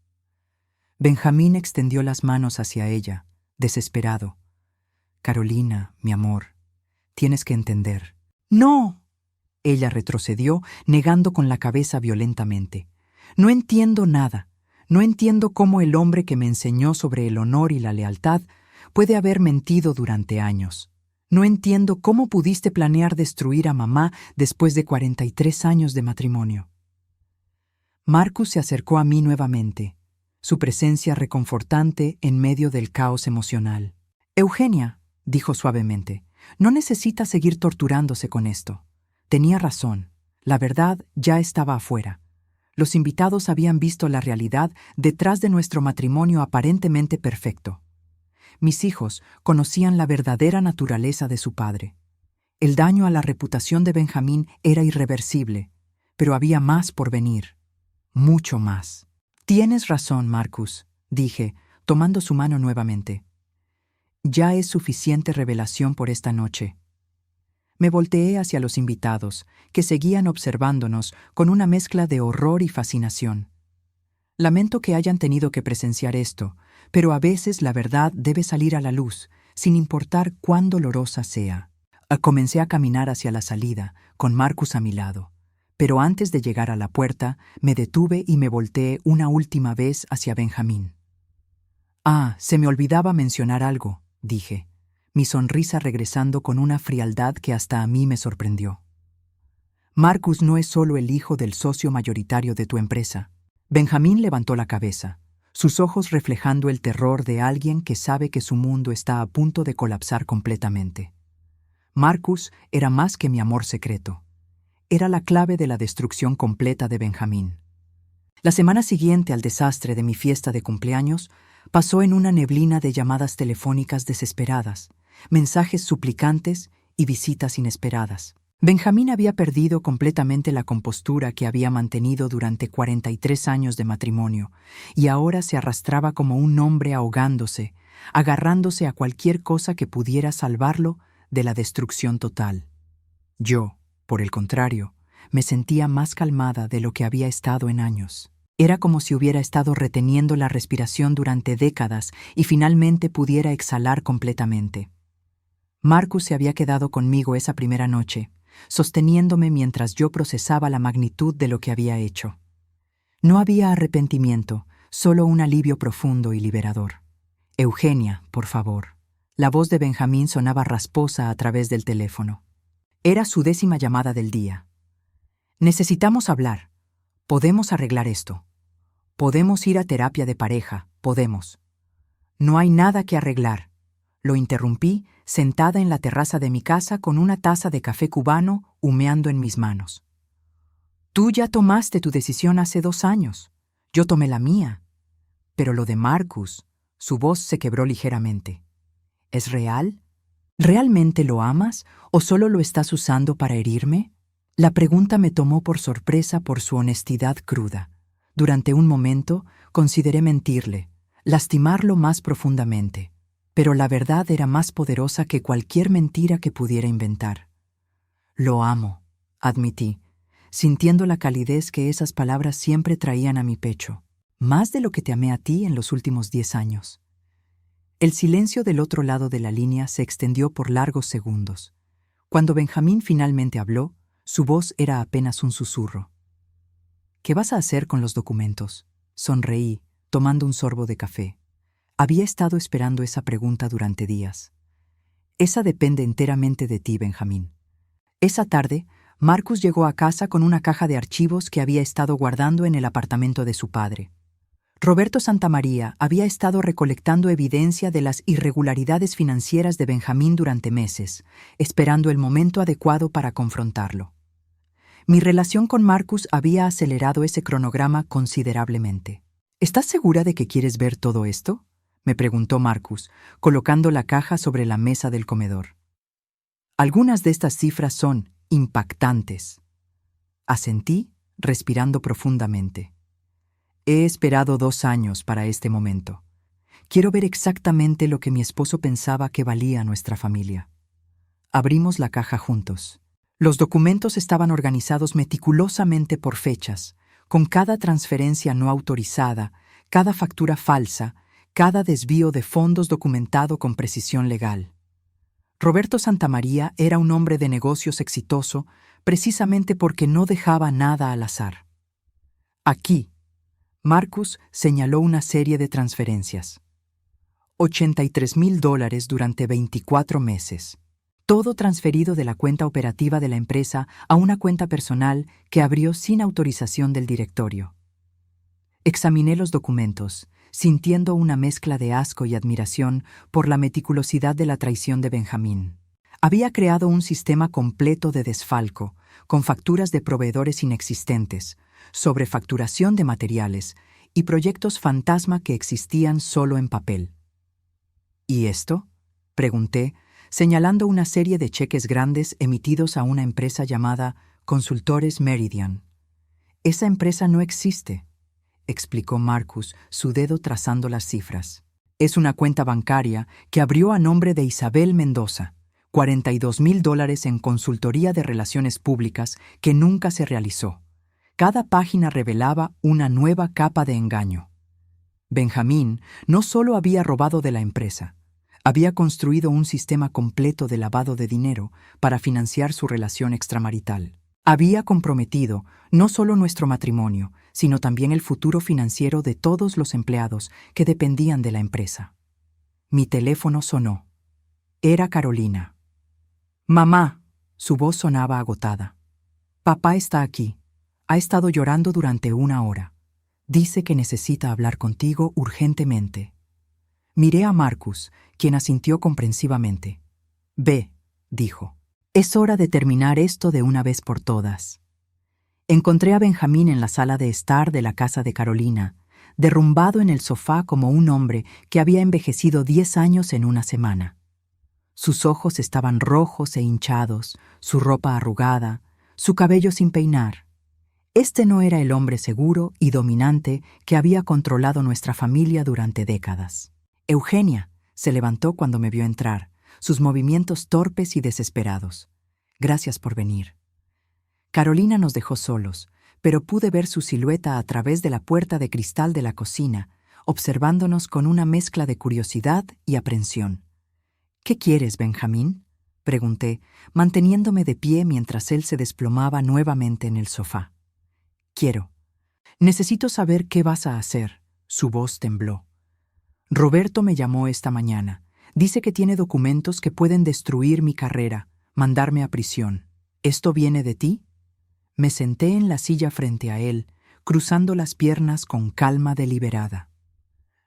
Benjamín extendió las manos hacia ella, desesperado. «Carolina, mi amor, tienes que entender». «¡No!». Ella retrocedió, negando con la cabeza violentamente. «No entiendo nada. No entiendo cómo el hombre que me enseñó sobre el honor y la lealtad puede haber mentido durante años. No entiendo cómo pudiste planear destruir a mamá después de 43 años de matrimonio». Marcus se acercó a mí nuevamente, su presencia reconfortante en medio del caos emocional. «Eugenia», dijo suavemente, «no necesita seguir torturándose con esto. Tenía razón. La verdad ya estaba afuera. Los invitados habían visto la realidad detrás de nuestro matrimonio aparentemente perfecto. Mis hijos conocían la verdadera naturaleza de su padre. El daño a la reputación de Benjamín era irreversible, pero había más por venir. Mucho más». «Tienes razón, Marcus», dije, tomando su mano nuevamente. «Ya es suficiente revelación por esta noche». Me volteé hacia los invitados, que seguían observándonos con una mezcla de horror y fascinación. Lamento que hayan tenido que presenciar esto, pero a veces la verdad debe salir a la luz, sin importar cuán dolorosa sea. Comencé a caminar hacia la salida, con Marcus a mi lado, pero antes de llegar a la puerta, me detuve y me volteé una última vez hacia Benjamín. Se me olvidaba mencionar algo, dije, mi sonrisa regresando con una frialdad que hasta a mí me sorprendió. Marcus no es solo el hijo del socio mayoritario de tu empresa. Benjamín levantó la cabeza, sus ojos reflejando el terror de alguien que sabe que su mundo está a punto de colapsar completamente. Marcus era más que mi amor secreto. Era la clave de la destrucción completa de Benjamín. La semana siguiente al desastre de mi fiesta de cumpleaños, pasó en una neblina de llamadas telefónicas desesperadas, mensajes suplicantes y visitas inesperadas. Benjamín había perdido completamente la compostura que había mantenido durante 43 años de matrimonio, y ahora se arrastraba como un hombre ahogándose, agarrándose a cualquier cosa que pudiera salvarlo de la destrucción total. Yo, por el contrario, me sentía más calmada de lo que había estado en años. Era como si hubiera estado reteniendo la respiración durante décadas y finalmente pudiera exhalar completamente. Marcus se había quedado conmigo esa primera noche, sosteniéndome mientras yo procesaba la magnitud de lo que había hecho. No había arrepentimiento, solo un alivio profundo y liberador. Eugenia, por favor. La voz de Benjamín sonaba rasposa a través del teléfono. Era su 10ª llamada del día. Necesitamos hablar. Podemos arreglar esto. Podemos ir a terapia de pareja, podemos. No hay nada que arreglar. Lo interrumpí, sentada en la terraza de mi casa con una taza de café cubano humeando en mis manos. Tú ya tomaste tu decisión hace 2 años. Yo tomé la mía. Pero lo de Marcus, su voz se quebró ligeramente. ¿Es real? ¿Realmente lo amas o solo lo estás usando para herirme? La pregunta me tomó por sorpresa por su honestidad cruda. Durante un momento consideré mentirle, lastimarlo más profundamente, pero la verdad era más poderosa que cualquier mentira que pudiera inventar. Lo amo, admití, sintiendo la calidez que esas palabras siempre traían a mi pecho, más de lo que te amé a ti en los últimos 10 años. El silencio del otro lado de la línea se extendió por largos segundos. Cuando Benjamín finalmente habló, su voz era apenas un susurro. ¿Qué vas a hacer con los documentos? Sonreí, tomando un sorbo de café. Había estado esperando esa pregunta durante días. Esa depende enteramente de ti, Benjamín. Esa tarde, Marcus llegó a casa con una caja de archivos que había estado guardando en el apartamento de su padre. Roberto Santamaría había estado recolectando evidencia de las irregularidades financieras de Benjamín durante meses, esperando el momento adecuado para confrontarlo. Mi relación con Marcus había acelerado ese cronograma considerablemente. ¿Estás segura de que quieres ver todo esto?, me preguntó Marcus, colocando la caja sobre la mesa del comedor. Algunas de estas cifras son impactantes. Asentí, respirando profundamente. He esperado 2 años para este momento. Quiero ver exactamente lo que mi esposo pensaba que valía nuestra familia. Abrimos la caja juntos. Los documentos estaban organizados meticulosamente por fechas, con cada transferencia no autorizada, cada factura falsa, cada desvío de fondos documentado con precisión legal. Roberto Santamaría era un hombre de negocios exitoso precisamente porque no dejaba nada al azar. Aquí, Marcus señaló una serie de transferencias. $83,000 durante 24 meses. Todo transferido de la cuenta operativa de la empresa a una cuenta personal que abrió sin autorización del directorio. Examiné los documentos, sintiendo una mezcla de asco y admiración por la meticulosidad de la traición de Benjamín. Había creado un sistema completo de desfalco, con facturas de proveedores inexistentes, sobrefacturación de materiales y proyectos fantasma que existían solo en papel. ¿Y esto?, pregunté, señalando una serie de cheques grandes emitidos a una empresa llamada Consultores Meridian. Esa empresa no existe, explicó Marcus, su dedo trazando las cifras. Es una cuenta bancaria que abrió a nombre de Isabel Mendoza, $42,000 en consultoría de relaciones públicas que nunca se realizó. Cada página revelaba una nueva capa de engaño. Benjamín no solo había robado de la empresa, había construido un sistema completo de lavado de dinero para financiar su relación extramarital. Había comprometido no solo nuestro matrimonio, sino también el futuro financiero de todos los empleados que dependían de la empresa. Mi teléfono sonó. Era Carolina. «Mamá», su voz sonaba agotada. «Papá está aquí. Ha estado llorando durante 1 hora. Dice que necesita hablar contigo urgentemente». Miré a Marcus, quien asintió comprensivamente. «Ve», dijo. «Es hora de terminar esto de una vez por todas». Encontré a Benjamín en la sala de estar de la casa de Carolina, derrumbado en el sofá como un hombre que había envejecido 10 años en una semana. Sus ojos estaban rojos e hinchados, su ropa arrugada, su cabello sin peinar. Este no era el hombre seguro y dominante que había controlado nuestra familia durante décadas. Eugenia se levantó cuando me vio entrar, sus movimientos torpes y desesperados. «Gracias por venir». Carolina nos dejó solos, pero pude ver su silueta a través de la puerta de cristal de la cocina, observándonos con una mezcla de curiosidad y aprensión. «¿Qué quieres, Benjamín?», pregunté, manteniéndome de pie mientras él se desplomaba nuevamente en el sofá. «Necesito saber qué vas a hacer». Su voz tembló. «Roberto me llamó esta mañana. Dice que tiene documentos que pueden destruir mi carrera, mandarme a prisión. ¿Esto viene de ti?». Me senté en la silla frente a él, cruzando las piernas con calma deliberada.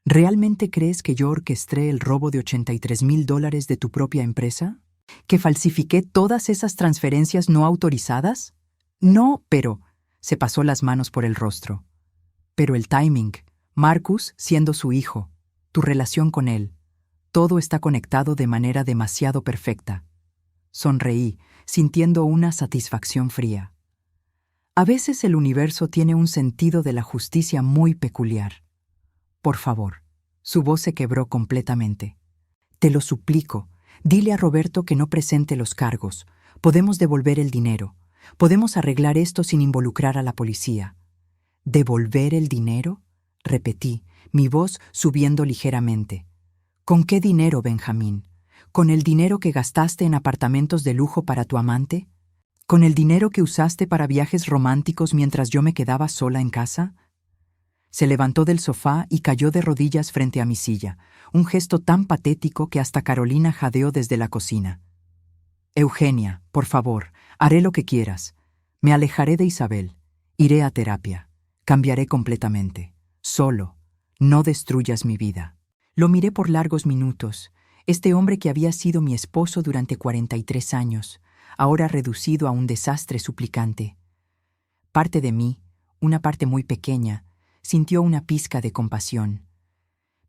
«¿Realmente crees que yo orquesté el robo de $83,000 de tu propia empresa? ¿Que falsifiqué todas esas transferencias no autorizadas? No, pero…» Se pasó las manos por el rostro. «Pero el timing, Marcus siendo su hijo, tu relación con él, todo está conectado de manera demasiado perfecta». Sonreí, sintiendo una satisfacción fría. A veces el universo tiene un sentido de la justicia muy peculiar. «Por favor». Su voz se quebró completamente. «Te lo suplico, dile a Roberto que no presente los cargos. Podemos devolver el dinero. Podemos arreglar esto sin involucrar a la policía». «¿Devolver el dinero?», repetí, mi voz subiendo ligeramente. «¿Con qué dinero, Benjamín? ¿Con el dinero que gastaste en apartamentos de lujo para tu amante? ¿Con el dinero que usaste para viajes románticos mientras yo me quedaba sola en casa?». Se levantó del sofá y cayó de rodillas frente a mi silla, un gesto tan patético que hasta Carolina jadeó desde la cocina. «Eugenia, por favor, haré lo que quieras. Me alejaré de Isabel. Iré a terapia. Cambiaré completamente. Solo. No destruyas mi vida». Lo miré por largos minutos. Este hombre que había sido mi esposo durante 43 años, ahora reducido a un desastre suplicante. Parte de mí, una parte muy pequeña, sintió una pizca de compasión.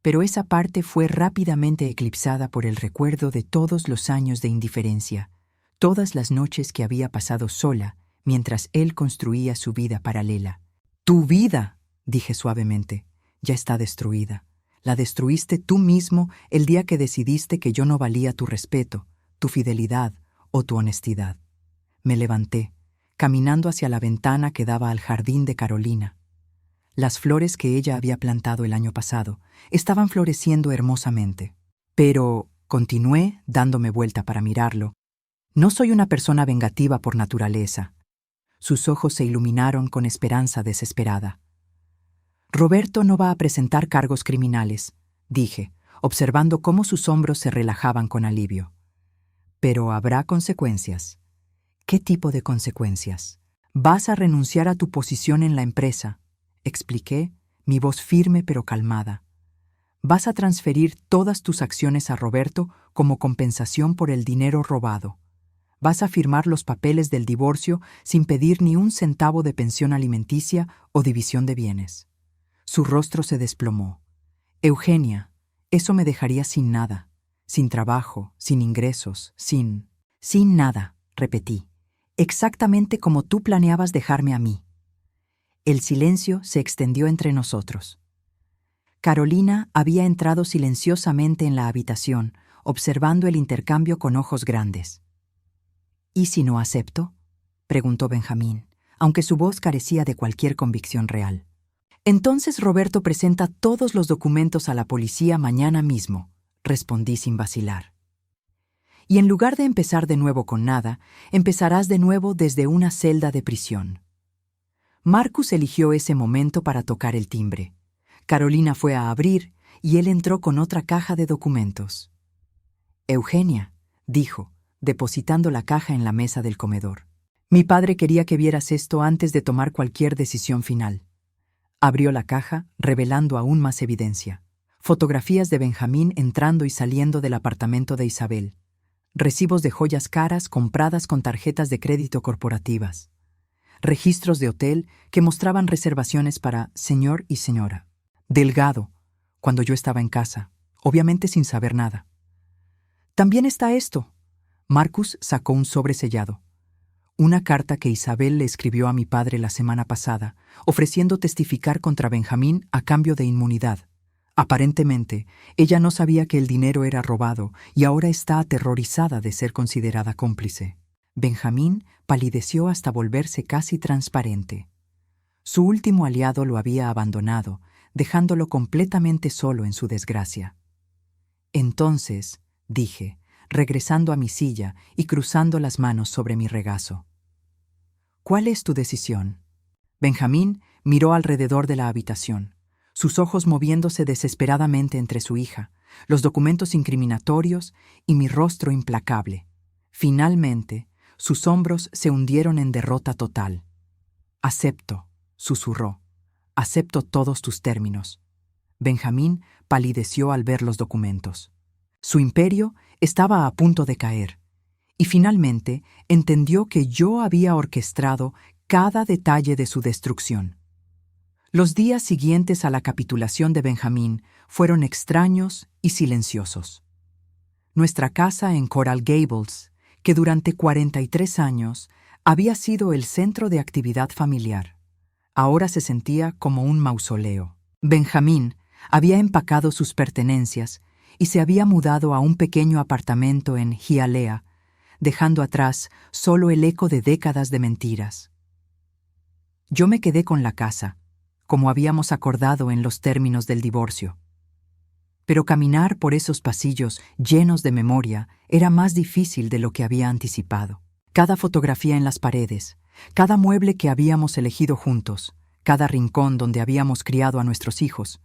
Pero esa parte fue rápidamente eclipsada por el recuerdo de todos los años de indiferencia, todas las noches que había pasado sola mientras él construía su vida paralela. «Tu vida», dije suavemente, «ya está destruida. La destruiste tú mismo el día que decidiste que yo no valía tu respeto, tu fidelidad o tu honestidad». Me levanté, caminando hacia la ventana que daba al jardín de Carolina. Las flores que ella había plantado el año pasado estaban floreciendo hermosamente. «Pero», continué, dándome vuelta para mirarlo, «no soy una persona vengativa por naturaleza». Sus ojos se iluminaron con esperanza desesperada. «Roberto no va a presentar cargos criminales», dije, observando cómo sus hombros se relajaban con alivio. «Pero habrá consecuencias». «¿Qué tipo de consecuencias?». «Vas a renunciar a tu posición en la empresa», expliqué, mi voz firme pero calmada. «Vas a transferir todas tus acciones a Roberto como compensación por el dinero robado. Vas a firmar los papeles del divorcio sin pedir ni un centavo de pensión alimenticia o división de bienes». Su rostro se desplomó. «Eugenia, eso me dejaría sin nada, sin trabajo, sin ingresos, sin nada», repetí, «exactamente como tú planeabas dejarme a mí». El silencio se extendió entre nosotros. Carolina había entrado silenciosamente en la habitación, observando el intercambio con ojos grandes. ¿Y si no acepto?, preguntó Benjamín, aunque su voz carecía de cualquier convicción real. Entonces Roberto presenta todos los documentos a la policía mañana mismo, respondí sin vacilar. Y en lugar de empezar de nuevo con nada, empezarás de nuevo desde una celda de prisión. Marcus eligió ese momento para tocar el timbre. Carolina fue a abrir y él entró con otra caja de documentos. Eugenia, dijo, depositando la caja en la mesa del comedor. Mi padre quería que vieras esto antes de tomar cualquier decisión final. Abrió la caja, revelando aún más evidencia. Fotografías de Benjamín entrando y saliendo del apartamento de Isabel. Recibos de joyas caras compradas con tarjetas de crédito corporativas. Registros de hotel que mostraban reservaciones para señor y señora Delgado, cuando yo estaba en casa, obviamente sin saber nada. También está esto. Marcus sacó un sobre sellado. Una carta que Isabel le escribió a mi padre la semana pasada, ofreciendo testificar contra Benjamín a cambio de inmunidad. Aparentemente, ella no sabía que el dinero era robado y ahora está aterrorizada de ser considerada cómplice. Benjamín palideció hasta volverse casi transparente. Su último aliado lo había abandonado, dejándolo completamente solo en su desgracia. Entonces, dije, regresando a mi silla y cruzando las manos sobre mi regazo. ¿Cuál es tu decisión? Benjamín miró alrededor de la habitación, sus ojos moviéndose desesperadamente entre su hija, los documentos incriminatorios y mi rostro implacable. Finalmente, sus hombros se hundieron en derrota total. Acepto, susurró. Acepto todos tus términos. Benjamín palideció al ver los documentos. Su imperio estaba a punto de caer, y finalmente entendió que yo había orquestado cada detalle de su destrucción. Los días siguientes a la capitulación de Benjamín fueron extraños y silenciosos. Nuestra casa en Coral Gables, que durante 43 años había sido el centro de actividad familiar, ahora se sentía como un mausoleo. Benjamín había empacado sus pertenencias y se había mudado a un pequeño apartamento en Hialeah, dejando atrás solo el eco de décadas de mentiras. Yo me quedé con la casa, como habíamos acordado en los términos del divorcio. Pero caminar por esos pasillos llenos de memoria era más difícil de lo que había anticipado. Cada fotografía en las paredes, cada mueble que habíamos elegido juntos, cada rincón donde habíamos criado a nuestros hijos,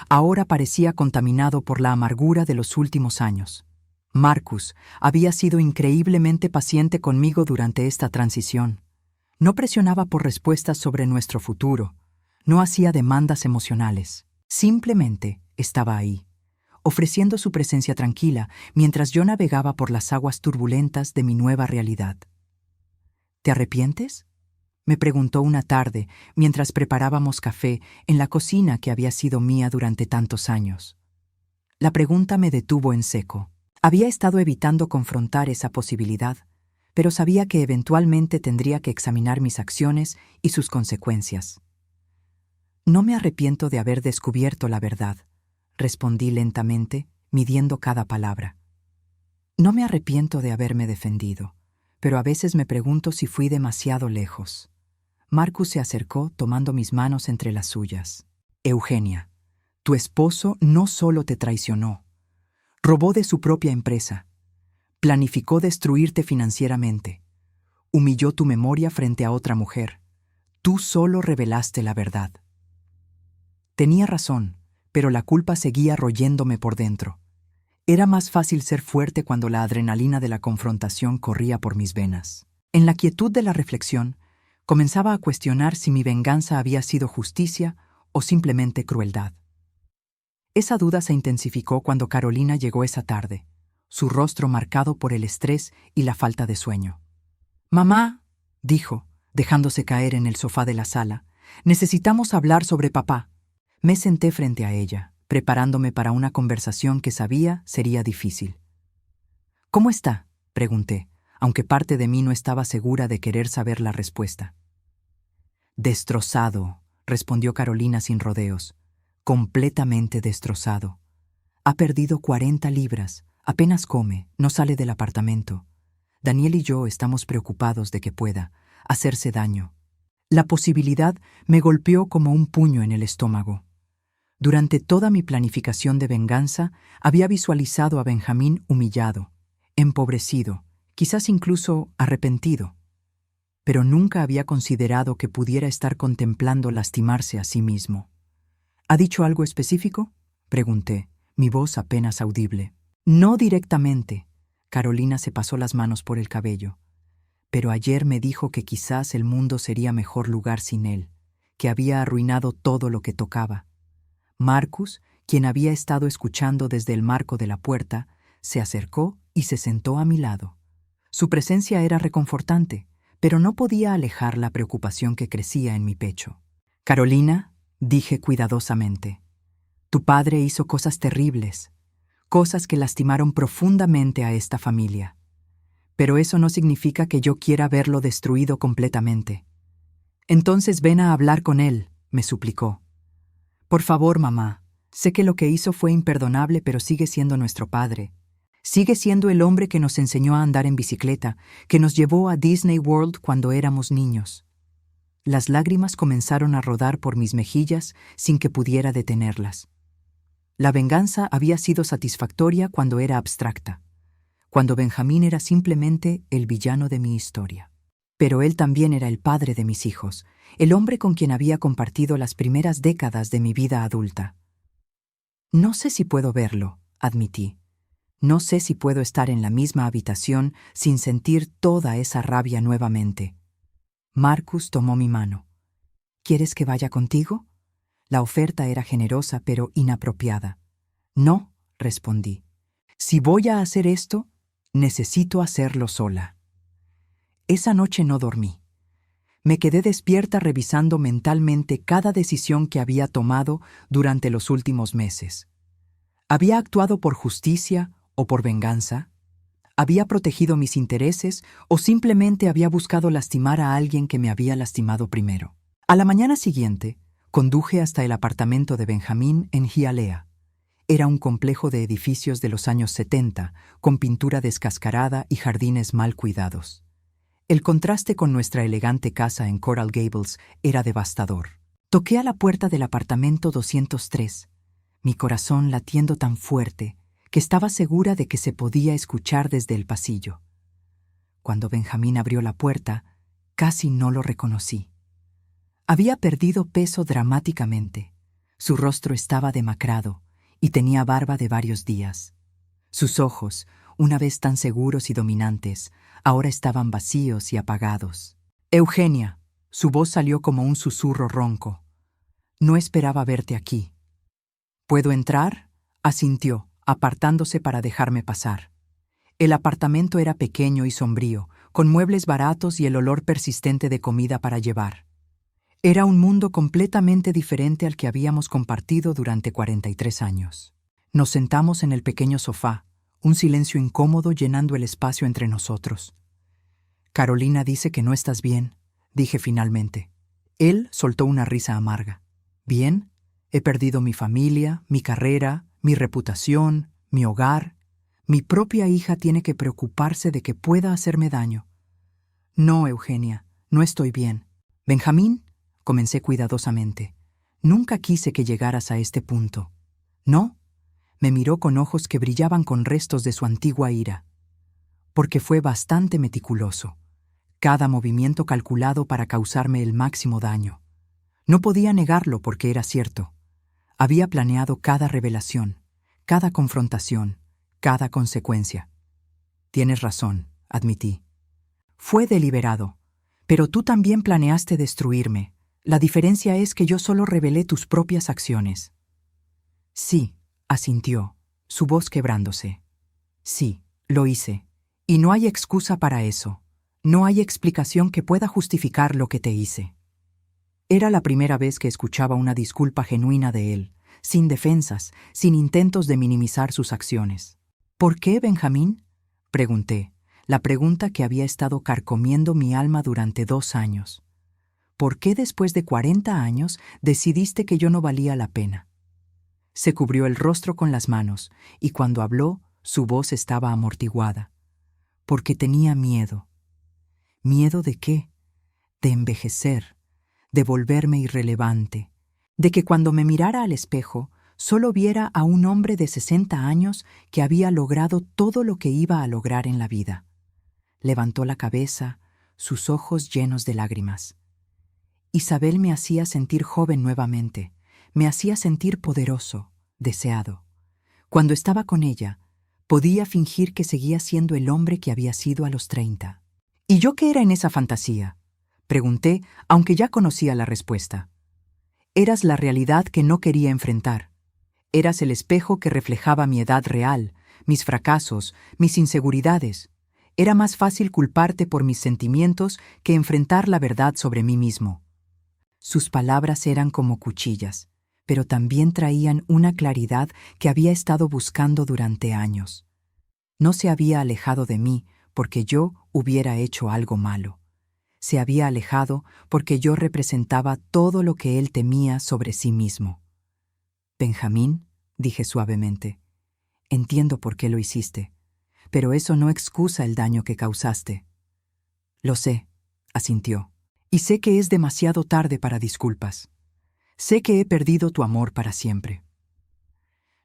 ahora parecía contaminado por la amargura de los últimos años. Marcus había sido increíblemente paciente conmigo durante esta transición. No presionaba por respuestas sobre nuestro futuro, no hacía demandas emocionales, simplemente estaba ahí, ofreciendo su presencia tranquila mientras yo navegaba por las aguas turbulentas de mi nueva realidad. ¿Te arrepientes?, me preguntó una tarde mientras preparábamos café en la cocina que había sido mía durante tantos años. La pregunta me detuvo en seco. Había estado evitando confrontar esa posibilidad, pero sabía que eventualmente tendría que examinar mis acciones y sus consecuencias. No me arrepiento de haber descubierto la verdad, respondí lentamente, midiendo cada palabra. No me arrepiento de haberme defendido, pero a veces me pregunto si fui demasiado lejos. Marcus se acercó tomando mis manos entre las suyas. Eugenia, tu esposo no solo te traicionó, robó de su propia empresa, planificó destruirte financieramente, humilló tu memoria frente a otra mujer. Tú solo revelaste la verdad. Tenía razón, pero la culpa seguía royéndome por dentro. Era más fácil ser fuerte cuando la adrenalina de la confrontación corría por mis venas. En la quietud de la reflexión, comenzaba a cuestionar si mi venganza había sido justicia o simplemente crueldad. Esa duda se intensificó cuando Carolina llegó esa tarde, su rostro marcado por el estrés y la falta de sueño. «Mamá», dijo, dejándose caer en el sofá de la sala, «necesitamos hablar sobre papá». Me senté frente a ella, preparándome para una conversación que sabía sería difícil. «¿Cómo está?», pregunté, aunque parte de mí no estaba segura de querer saber la respuesta. «Destrozado», respondió Carolina sin rodeos, «completamente destrozado. Ha perdido 40 libras, Apenas come, no sale del apartamento. Daniel y yo estamos preocupados de que pueda hacerse daño. La posibilidad me golpeó como un puño en el estómago. Durante toda mi planificación de venganza, había visualizado a Benjamín humillado, empobrecido, quizás incluso arrepentido. Pero nunca había considerado que pudiera estar contemplando lastimarse a sí mismo. ¿Ha dicho algo específico?, pregunté, mi voz apenas audible. No directamente. Carolina se pasó las manos por el cabello. Pero ayer me dijo que quizás el mundo sería mejor lugar sin él, que había arruinado todo lo que tocaba. Marcus, quien había estado escuchando desde el marco de la puerta, se acercó y se sentó a mi lado. Su presencia era reconfortante, pero no podía alejar la preocupación que crecía en mi pecho. Carolina, dije cuidadosamente, tu padre hizo cosas terribles, cosas que lastimaron profundamente a esta familia. Pero eso no significa que yo quiera verlo destruido completamente. Entonces ven a hablar con él, me suplicó. Por favor, mamá, sé que lo que hizo fue imperdonable, pero sigue siendo nuestro padre. Sigue siendo el hombre que nos enseñó a andar en bicicleta, que nos llevó a Disney World cuando éramos niños. Las lágrimas comenzaron a rodar por mis mejillas sin que pudiera detenerlas. La venganza había sido satisfactoria cuando era abstracta, cuando Benjamín era simplemente el villano de mi historia. Pero él también era el padre de mis hijos, el hombre con quien había compartido las primeras décadas de mi vida adulta. No sé si puedo verlo, admití. No sé si puedo estar en la misma habitación sin sentir toda esa rabia nuevamente. Marcus tomó mi mano. ¿Quieres que vaya contigo? La oferta era generosa pero inapropiada. No, respondí. Si voy a hacer esto, necesito hacerlo sola. Esa noche no dormí. Me quedé despierta revisando mentalmente cada decisión que había tomado durante los últimos meses. ¿Había actuado por justicia o por venganza? ¿Había protegido mis intereses o simplemente había buscado lastimar a alguien que me había lastimado primero? A la mañana siguiente, conduje hasta el apartamento de Benjamín en Hialeah. Era un complejo de edificios de los años 70, con pintura descascarada y jardines mal cuidados. El contraste con nuestra elegante casa en Coral Gables era devastador. Toqué a la puerta del apartamento 203, mi corazón latiendo tan fuerte que estaba segura de que se podía escuchar desde el pasillo. Cuando Benjamín abrió la puerta, casi no lo reconocí. Había perdido peso dramáticamente. Su rostro estaba demacrado y tenía barba de varios días. Sus ojos, una vez tan seguros y dominantes, ahora estaban vacíos y apagados. Eugenia, su voz salió como un susurro ronco. No esperaba verte aquí. ¿Puedo entrar?, asintió, apartándose para dejarme pasar. El apartamento era pequeño y sombrío, con muebles baratos y el olor persistente de comida para llevar. Era un mundo completamente diferente al que habíamos compartido durante 43 años. Nos sentamos en el pequeño sofá, un silencio incómodo llenando el espacio entre nosotros. Carolina dice que no estás bien, dije finalmente. Él soltó una risa amarga. ¿Bien? He perdido mi familia, mi carrera, mi reputación, mi hogar. Mi propia hija tiene que preocuparse de que pueda hacerme daño. No, Eugenia, no estoy bien. Benjamín, comencé cuidadosamente. Nunca quise que llegaras a este punto. ¿No? Me miró con ojos que brillaban con restos de su antigua ira. Porque fue bastante meticuloso. Cada movimiento calculado para causarme el máximo daño. No podía negarlo porque era cierto. Había planeado cada revelación, cada confrontación, cada consecuencia. Tienes razón, admití. Fue deliberado, pero tú también planeaste destruirme. La diferencia es que yo solo revelé tus propias acciones. Sí, asintió, su voz quebrándose. Sí, lo hice. Y no hay excusa para eso. No hay explicación que pueda justificar lo que te hice. Era la primera vez que escuchaba una disculpa genuina de él, sin defensas, sin intentos de minimizar sus acciones. ¿Por qué, Benjamín?, pregunté, la pregunta que había estado carcomiendo mi alma durante 2 años. ¿Por qué después de 40 años decidiste que yo no valía la pena? Se cubrió el rostro con las manos, y cuando habló, Su voz estaba amortiguada, porque tenía miedo. ¿Miedo de qué? De envejecer, de volverme irrelevante, de que cuando me mirara al espejo solo viera a un hombre de 60 años que había logrado todo lo que iba a lograr en la vida. Levantó la cabeza, sus ojos llenos de lágrimas. Isabel me hacía sentir joven nuevamente, me hacía sentir poderoso, deseado. Cuando estaba con ella, podía fingir que seguía siendo el hombre que había sido a los 30. ¿Y yo qué era en esa fantasía? Pregunté, aunque ya conocía la respuesta. Eras la realidad que no quería enfrentar. Eras el espejo que reflejaba mi edad real, mis fracasos, mis inseguridades. Era más fácil culparte por mis sentimientos que enfrentar la verdad sobre mí mismo. Sus palabras eran como cuchillas, pero también traían una claridad que había estado buscando durante años. No se había alejado de mí porque yo hubiera hecho algo malo. Se había alejado porque yo representaba todo lo que él temía sobre sí mismo. «Benjamín», dije suavemente, «entiendo por qué lo hiciste, pero eso no excusa el daño que causaste». «Lo sé», asintió, «y sé que es demasiado tarde para disculpas. Sé que he perdido tu amor para siempre».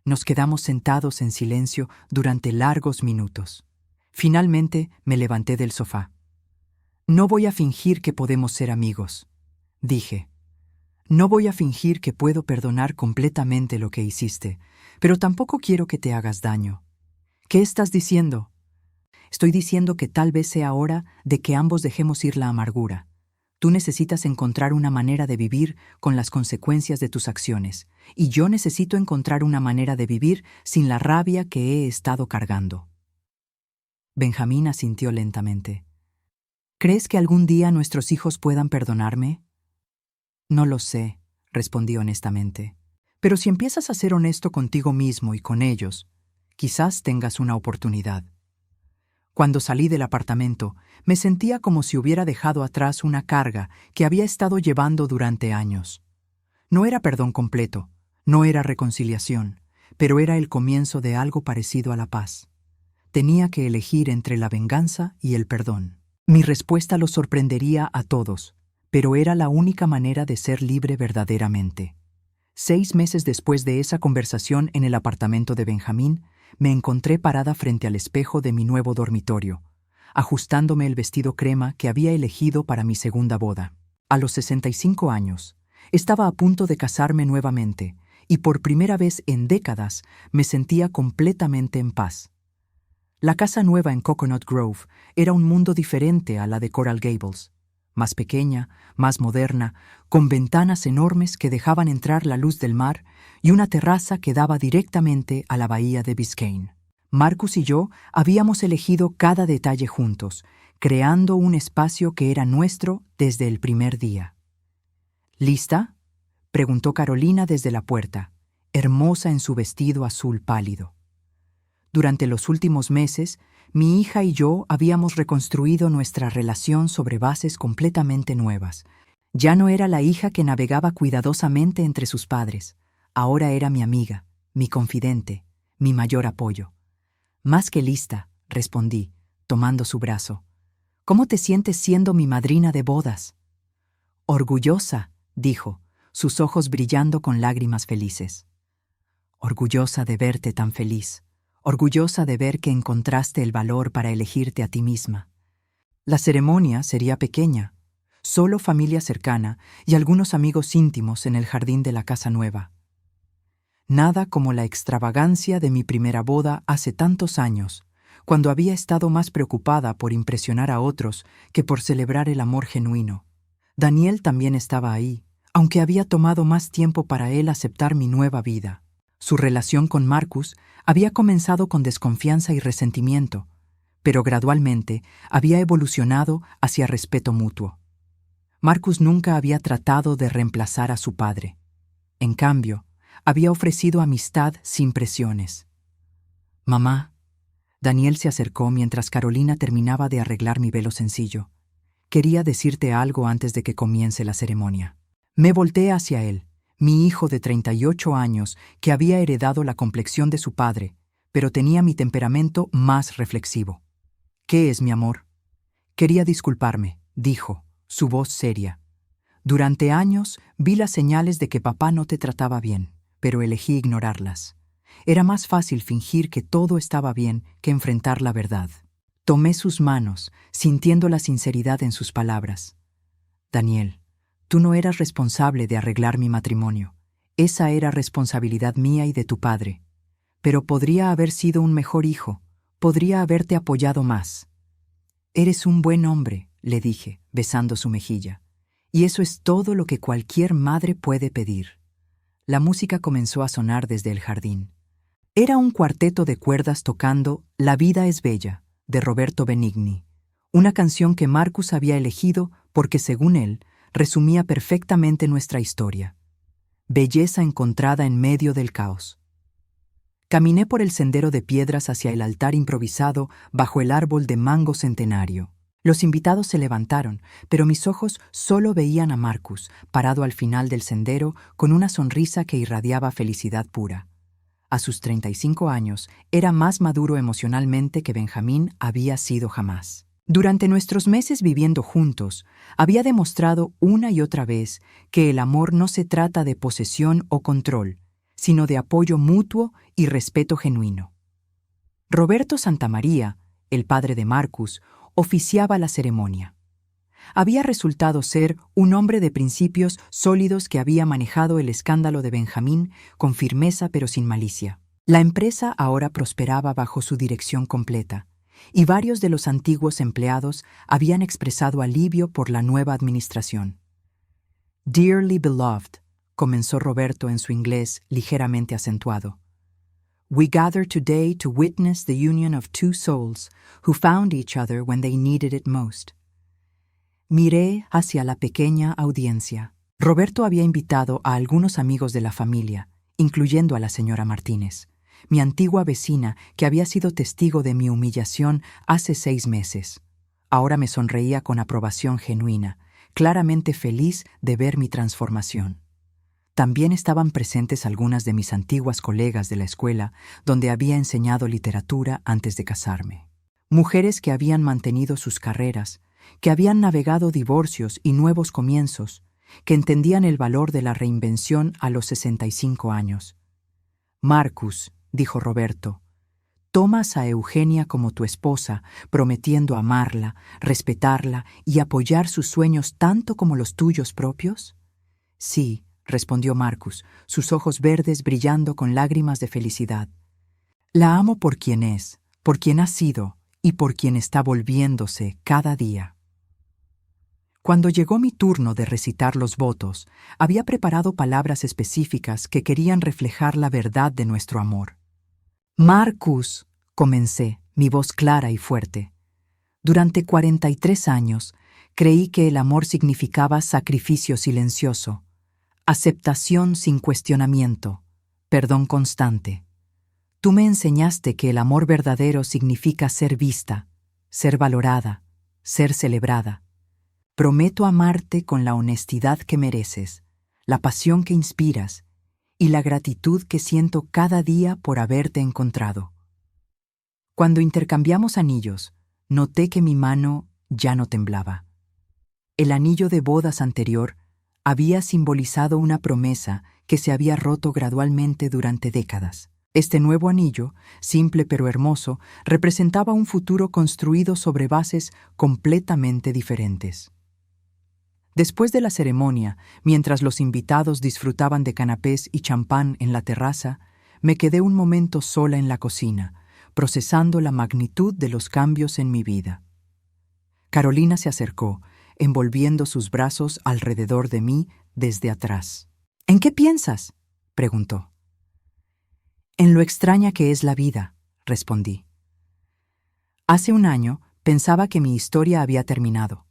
Nos quedamos sentados en silencio durante largos minutos. Finalmente me levanté del sofá. «No voy a fingir que podemos ser amigos», dije. «No voy a fingir que puedo perdonar completamente lo que hiciste, pero tampoco quiero que te hagas daño». «¿Qué estás diciendo?» «Estoy diciendo que tal vez sea hora de que ambos dejemos ir la amargura. Tú necesitas encontrar una manera de vivir con las consecuencias de tus acciones, y yo necesito encontrar una manera de vivir sin la rabia que he estado cargando». Benjamín asintió lentamente. «¿Crees que algún día nuestros hijos puedan perdonarme?» «No lo sé», respondí honestamente. «Pero si empiezas a ser honesto contigo mismo y con ellos, quizás tengas una oportunidad». Cuando salí del apartamento, me sentía como si hubiera dejado atrás una carga que había estado llevando durante años. No era perdón completo, no era reconciliación, pero era el comienzo de algo parecido a la paz. Tenía que elegir entre la venganza y el perdón. Mi respuesta los sorprendería a todos, pero era la única manera de ser libre verdaderamente. 6 meses después de esa conversación en el apartamento de Benjamín, me encontré parada frente al espejo de mi nuevo dormitorio, ajustándome el vestido crema que había elegido para mi segunda boda. A los 65 años, estaba a punto de casarme nuevamente, y por primera vez en décadas me sentía completamente en paz. La casa nueva en Coconut Grove era un mundo diferente a la de Coral Gables. Más pequeña, más moderna, con ventanas enormes que dejaban entrar la luz del mar y una terraza que daba directamente a la bahía de Biscayne. Marcus y yo habíamos elegido cada detalle juntos, creando un espacio que era nuestro desde el primer día. «¿Lista?», preguntó Carolina desde la puerta, hermosa en su vestido azul pálido. Durante los últimos meses, mi hija y yo habíamos reconstruido nuestra relación sobre bases completamente nuevas. Ya no era la hija que navegaba cuidadosamente entre sus padres. Ahora era mi amiga, mi confidente, mi mayor apoyo. «Más que lista», respondí, tomando su brazo. «¿Cómo te sientes siendo mi madrina de bodas?» «Orgullosa», dijo, sus ojos brillando con lágrimas felices. «Orgullosa de verte tan feliz. Orgullosa de ver que encontraste el valor para elegirte a ti misma». La ceremonia sería pequeña, solo familia cercana y algunos amigos íntimos en el jardín de la casa nueva. Nada como la extravagancia de mi primera boda hace tantos años, cuando había estado más preocupada por impresionar a otros que por celebrar el amor genuino. Daniel también estaba ahí, aunque había tomado más tiempo para él aceptar mi nueva vida. Su relación con Marcus había comenzado con desconfianza y resentimiento, pero gradualmente había evolucionado hacia respeto mutuo. Marcus nunca había tratado de reemplazar a su padre. En cambio, había ofrecido amistad sin presiones. «Mamá», Daniel se acercó mientras Carolina terminaba de arreglar mi velo sencillo. «Quería decirte algo antes de que comience la ceremonia». Me volteé hacia él, mi hijo de 38 años que había heredado la complexión de su padre, pero tenía mi temperamento más reflexivo. ¿Qué es mi amor? Quería disculparme, dijo, su voz seria. Durante años vi las señales de que papá no te trataba bien, pero elegí ignorarlas. Era más fácil fingir que todo estaba bien que enfrentar la verdad. Tomé sus manos, sintiendo la sinceridad en sus palabras. Daniel, tú no eras responsable de arreglar mi matrimonio. Esa era responsabilidad mía y de tu padre. Pero podría haber sido un mejor hijo, podría haberte apoyado más. Eres un buen hombre, le dije, besando su mejilla. Y eso es todo lo que cualquier madre puede pedir. La música comenzó a sonar desde el jardín. Era un cuarteto de cuerdas tocando La vida es bella, de Roberto Benigni, una canción que Marcus había elegido porque, según él, resumía perfectamente nuestra historia. Belleza encontrada en medio del caos. Caminé por el sendero de piedras hacia el altar improvisado bajo el árbol de mango centenario. Los invitados se levantaron, pero mis ojos solo veían a Marcus, parado al final del sendero con una sonrisa que irradiaba felicidad pura. A sus 35 años, era más maduro emocionalmente que Benjamín había sido jamás. Durante nuestros meses viviendo juntos, había demostrado una y otra vez que el amor no se trata de posesión o control, sino de apoyo mutuo y respeto genuino. Roberto Santamaría, el padre de Marcus, oficiaba la ceremonia. Había resultado ser un hombre de principios sólidos que había manejado el escándalo de Benjamín con firmeza pero sin malicia. La empresa ahora prosperaba bajo su dirección completa, y varios de los antiguos empleados habían expresado alivio por la nueva administración. Dearly beloved, comenzó Roberto en su inglés ligeramente acentuado. We gather today to witness the union of two souls who found each other when they needed it most. Miré hacia la pequeña audiencia. Roberto había invitado a algunos amigos de la familia, incluyendo a la señora Martínez, mi antigua vecina que había sido testigo de mi humillación hace 6 meses. Ahora me sonreía con aprobación genuina, claramente feliz de ver mi transformación. También estaban presentes algunas de mis antiguas colegas de la escuela donde había enseñado literatura antes de casarme. Mujeres que habían mantenido sus carreras, que habían navegado divorcios y nuevos comienzos, que entendían el valor de la reinvención a los 65 años. Marcus, dijo Roberto, ¿tomas a Eugenia como tu esposa, prometiendo amarla, respetarla y apoyar sus sueños tanto como los tuyos propios? Sí, respondió Marcus, sus ojos verdes brillando con lágrimas de felicidad. La amo por quien es, por quien ha sido y por quien está volviéndose cada día. Cuando llegó mi turno de recitar los votos, había preparado palabras específicas que querían reflejar la verdad de nuestro amor. Marcus, comencé, mi voz clara y fuerte. Durante 43 años, creí que el amor significaba sacrificio silencioso, aceptación sin cuestionamiento, perdón constante. Tú me enseñaste que el amor verdadero significa ser vista, ser valorada, ser celebrada. Prometo amarte con la honestidad que mereces, la pasión que inspiras y la gratitud que siento cada día por haberte encontrado. Cuando intercambiamos anillos, noté que mi mano ya no temblaba. El anillo de bodas anterior había simbolizado una promesa que se había roto gradualmente durante décadas. Este nuevo anillo, simple pero hermoso, representaba un futuro construido sobre bases completamente diferentes. Después de la ceremonia, mientras los invitados disfrutaban de canapés y champán en la terraza, me quedé un momento sola en la cocina, procesando la magnitud de los cambios en mi vida. Carolina se acercó, envolviendo sus brazos alrededor de mí desde atrás. ¿En qué piensas?, preguntó. En lo extraña que es la vida, respondí. Hace un año pensaba que mi historia había terminado,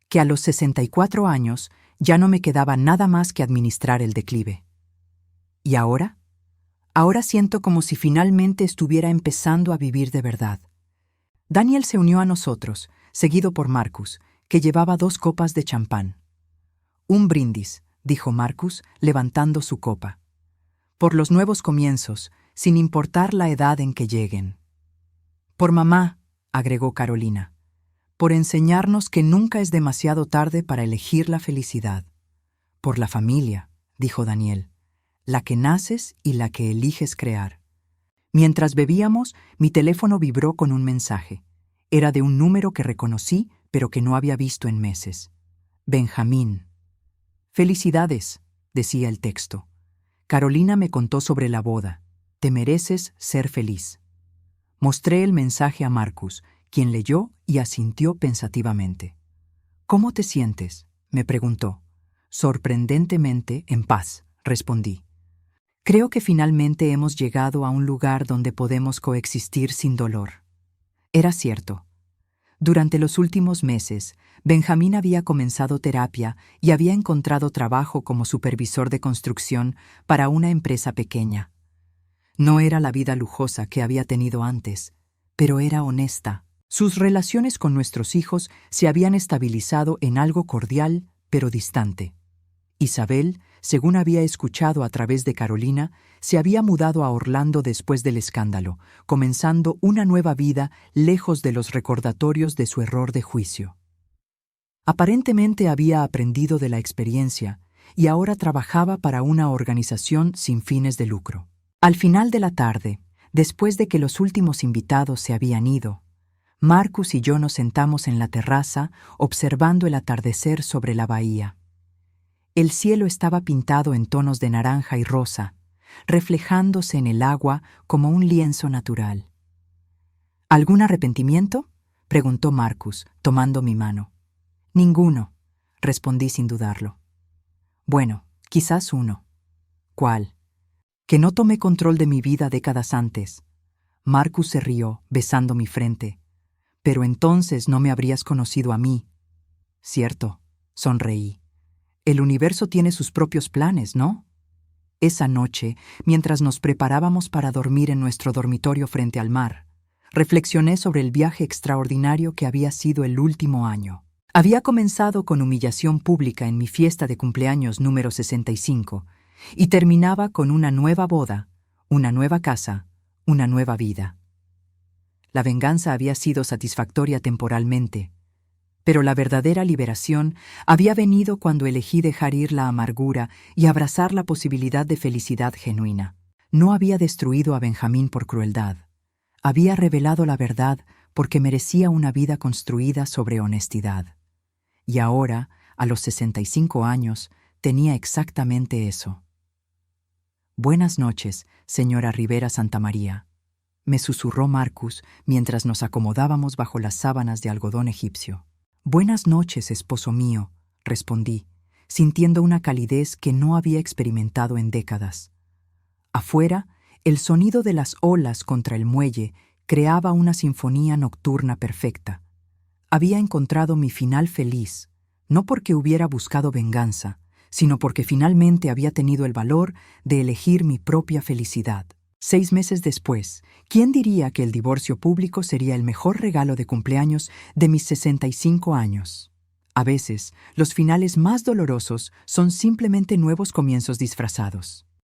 que a los 64 años ya no me quedaba nada más que administrar el declive. ¿Y ahora? Ahora siento como si finalmente estuviera empezando a vivir de verdad. Daniel se unió a nosotros, seguido por Marcus, que llevaba 2 copas de champán. Un brindis, dijo Marcus, levantando su copa. Por los nuevos comienzos, sin importar la edad en que lleguen. Por mamá, agregó Carolina, por enseñarnos que nunca es demasiado tarde para elegir la felicidad. Por la familia, dijo Daniel, la que naces y la que eliges crear. Mientras bebíamos, mi teléfono vibró con un mensaje. Era de un número que reconocí, pero que no había visto en meses. Benjamín. Felicidades, decía el texto. Carolina me contó sobre la boda. Te mereces ser feliz. Mostré el mensaje a Marcus, quien leyó y asintió pensativamente. ¿Cómo te sientes?, me preguntó. Sorprendentemente en paz, respondí. Creo que finalmente hemos llegado a un lugar donde podemos coexistir sin dolor. Era cierto. Durante los últimos meses, Benjamín había comenzado terapia y había encontrado trabajo como supervisor de construcción para una empresa pequeña. No era la vida lujosa que había tenido antes, pero era honesta. Sus relaciones con nuestros hijos se habían estabilizado en algo cordial, pero distante. Isabel, según había escuchado a través de Carolina, se había mudado a Orlando después del escándalo, comenzando una nueva vida lejos de los recordatorios de su error de juicio. Aparentemente había aprendido de la experiencia y ahora trabajaba para una organización sin fines de lucro. Al final de la tarde, después de que los últimos invitados se habían ido, Marcus y yo nos sentamos en la terraza observando el atardecer sobre la bahía. El cielo estaba pintado en tonos de naranja y rosa, reflejándose en el agua como un lienzo natural. ¿Algún arrepentimiento?, preguntó Marcus, tomando mi mano. Ninguno, respondí sin dudarlo. Bueno, quizás uno. ¿Cuál? Que no tomé control de mi vida décadas antes. Marcus se rió, besando mi frente. Pero entonces no me habrías conocido a mí. Cierto, sonreí. El universo tiene sus propios planes, ¿no? Esa noche, mientras nos preparábamos para dormir en nuestro dormitorio frente al mar, reflexioné sobre el viaje extraordinario que había sido el último año. Había comenzado con humillación pública en mi fiesta de cumpleaños número 65 y terminaba con una nueva boda, una nueva casa, una nueva vida. La venganza había sido satisfactoria temporalmente, pero la verdadera liberación había venido cuando elegí dejar ir la amargura y abrazar la posibilidad de felicidad genuina. No había destruido a Benjamín por crueldad. Había revelado la verdad porque merecía una vida construida sobre honestidad. Y ahora, a los 65 años, tenía exactamente eso. Buenas noches, señora Rivera Santamaría, me susurró Marcus mientras nos acomodábamos bajo las sábanas de algodón egipcio. Buenas noches, esposo mío, respondí, sintiendo una calidez que no había experimentado en décadas. Afuera, el sonido de las olas contra el muelle creaba una sinfonía nocturna perfecta. Había encontrado mi final feliz, no porque hubiera buscado venganza, sino porque finalmente había tenido el valor de elegir mi propia felicidad. 6 meses después, ¿quién diría que el divorcio público sería el mejor regalo de cumpleaños de mis 65 años? A veces, los finales más dolorosos son simplemente nuevos comienzos disfrazados.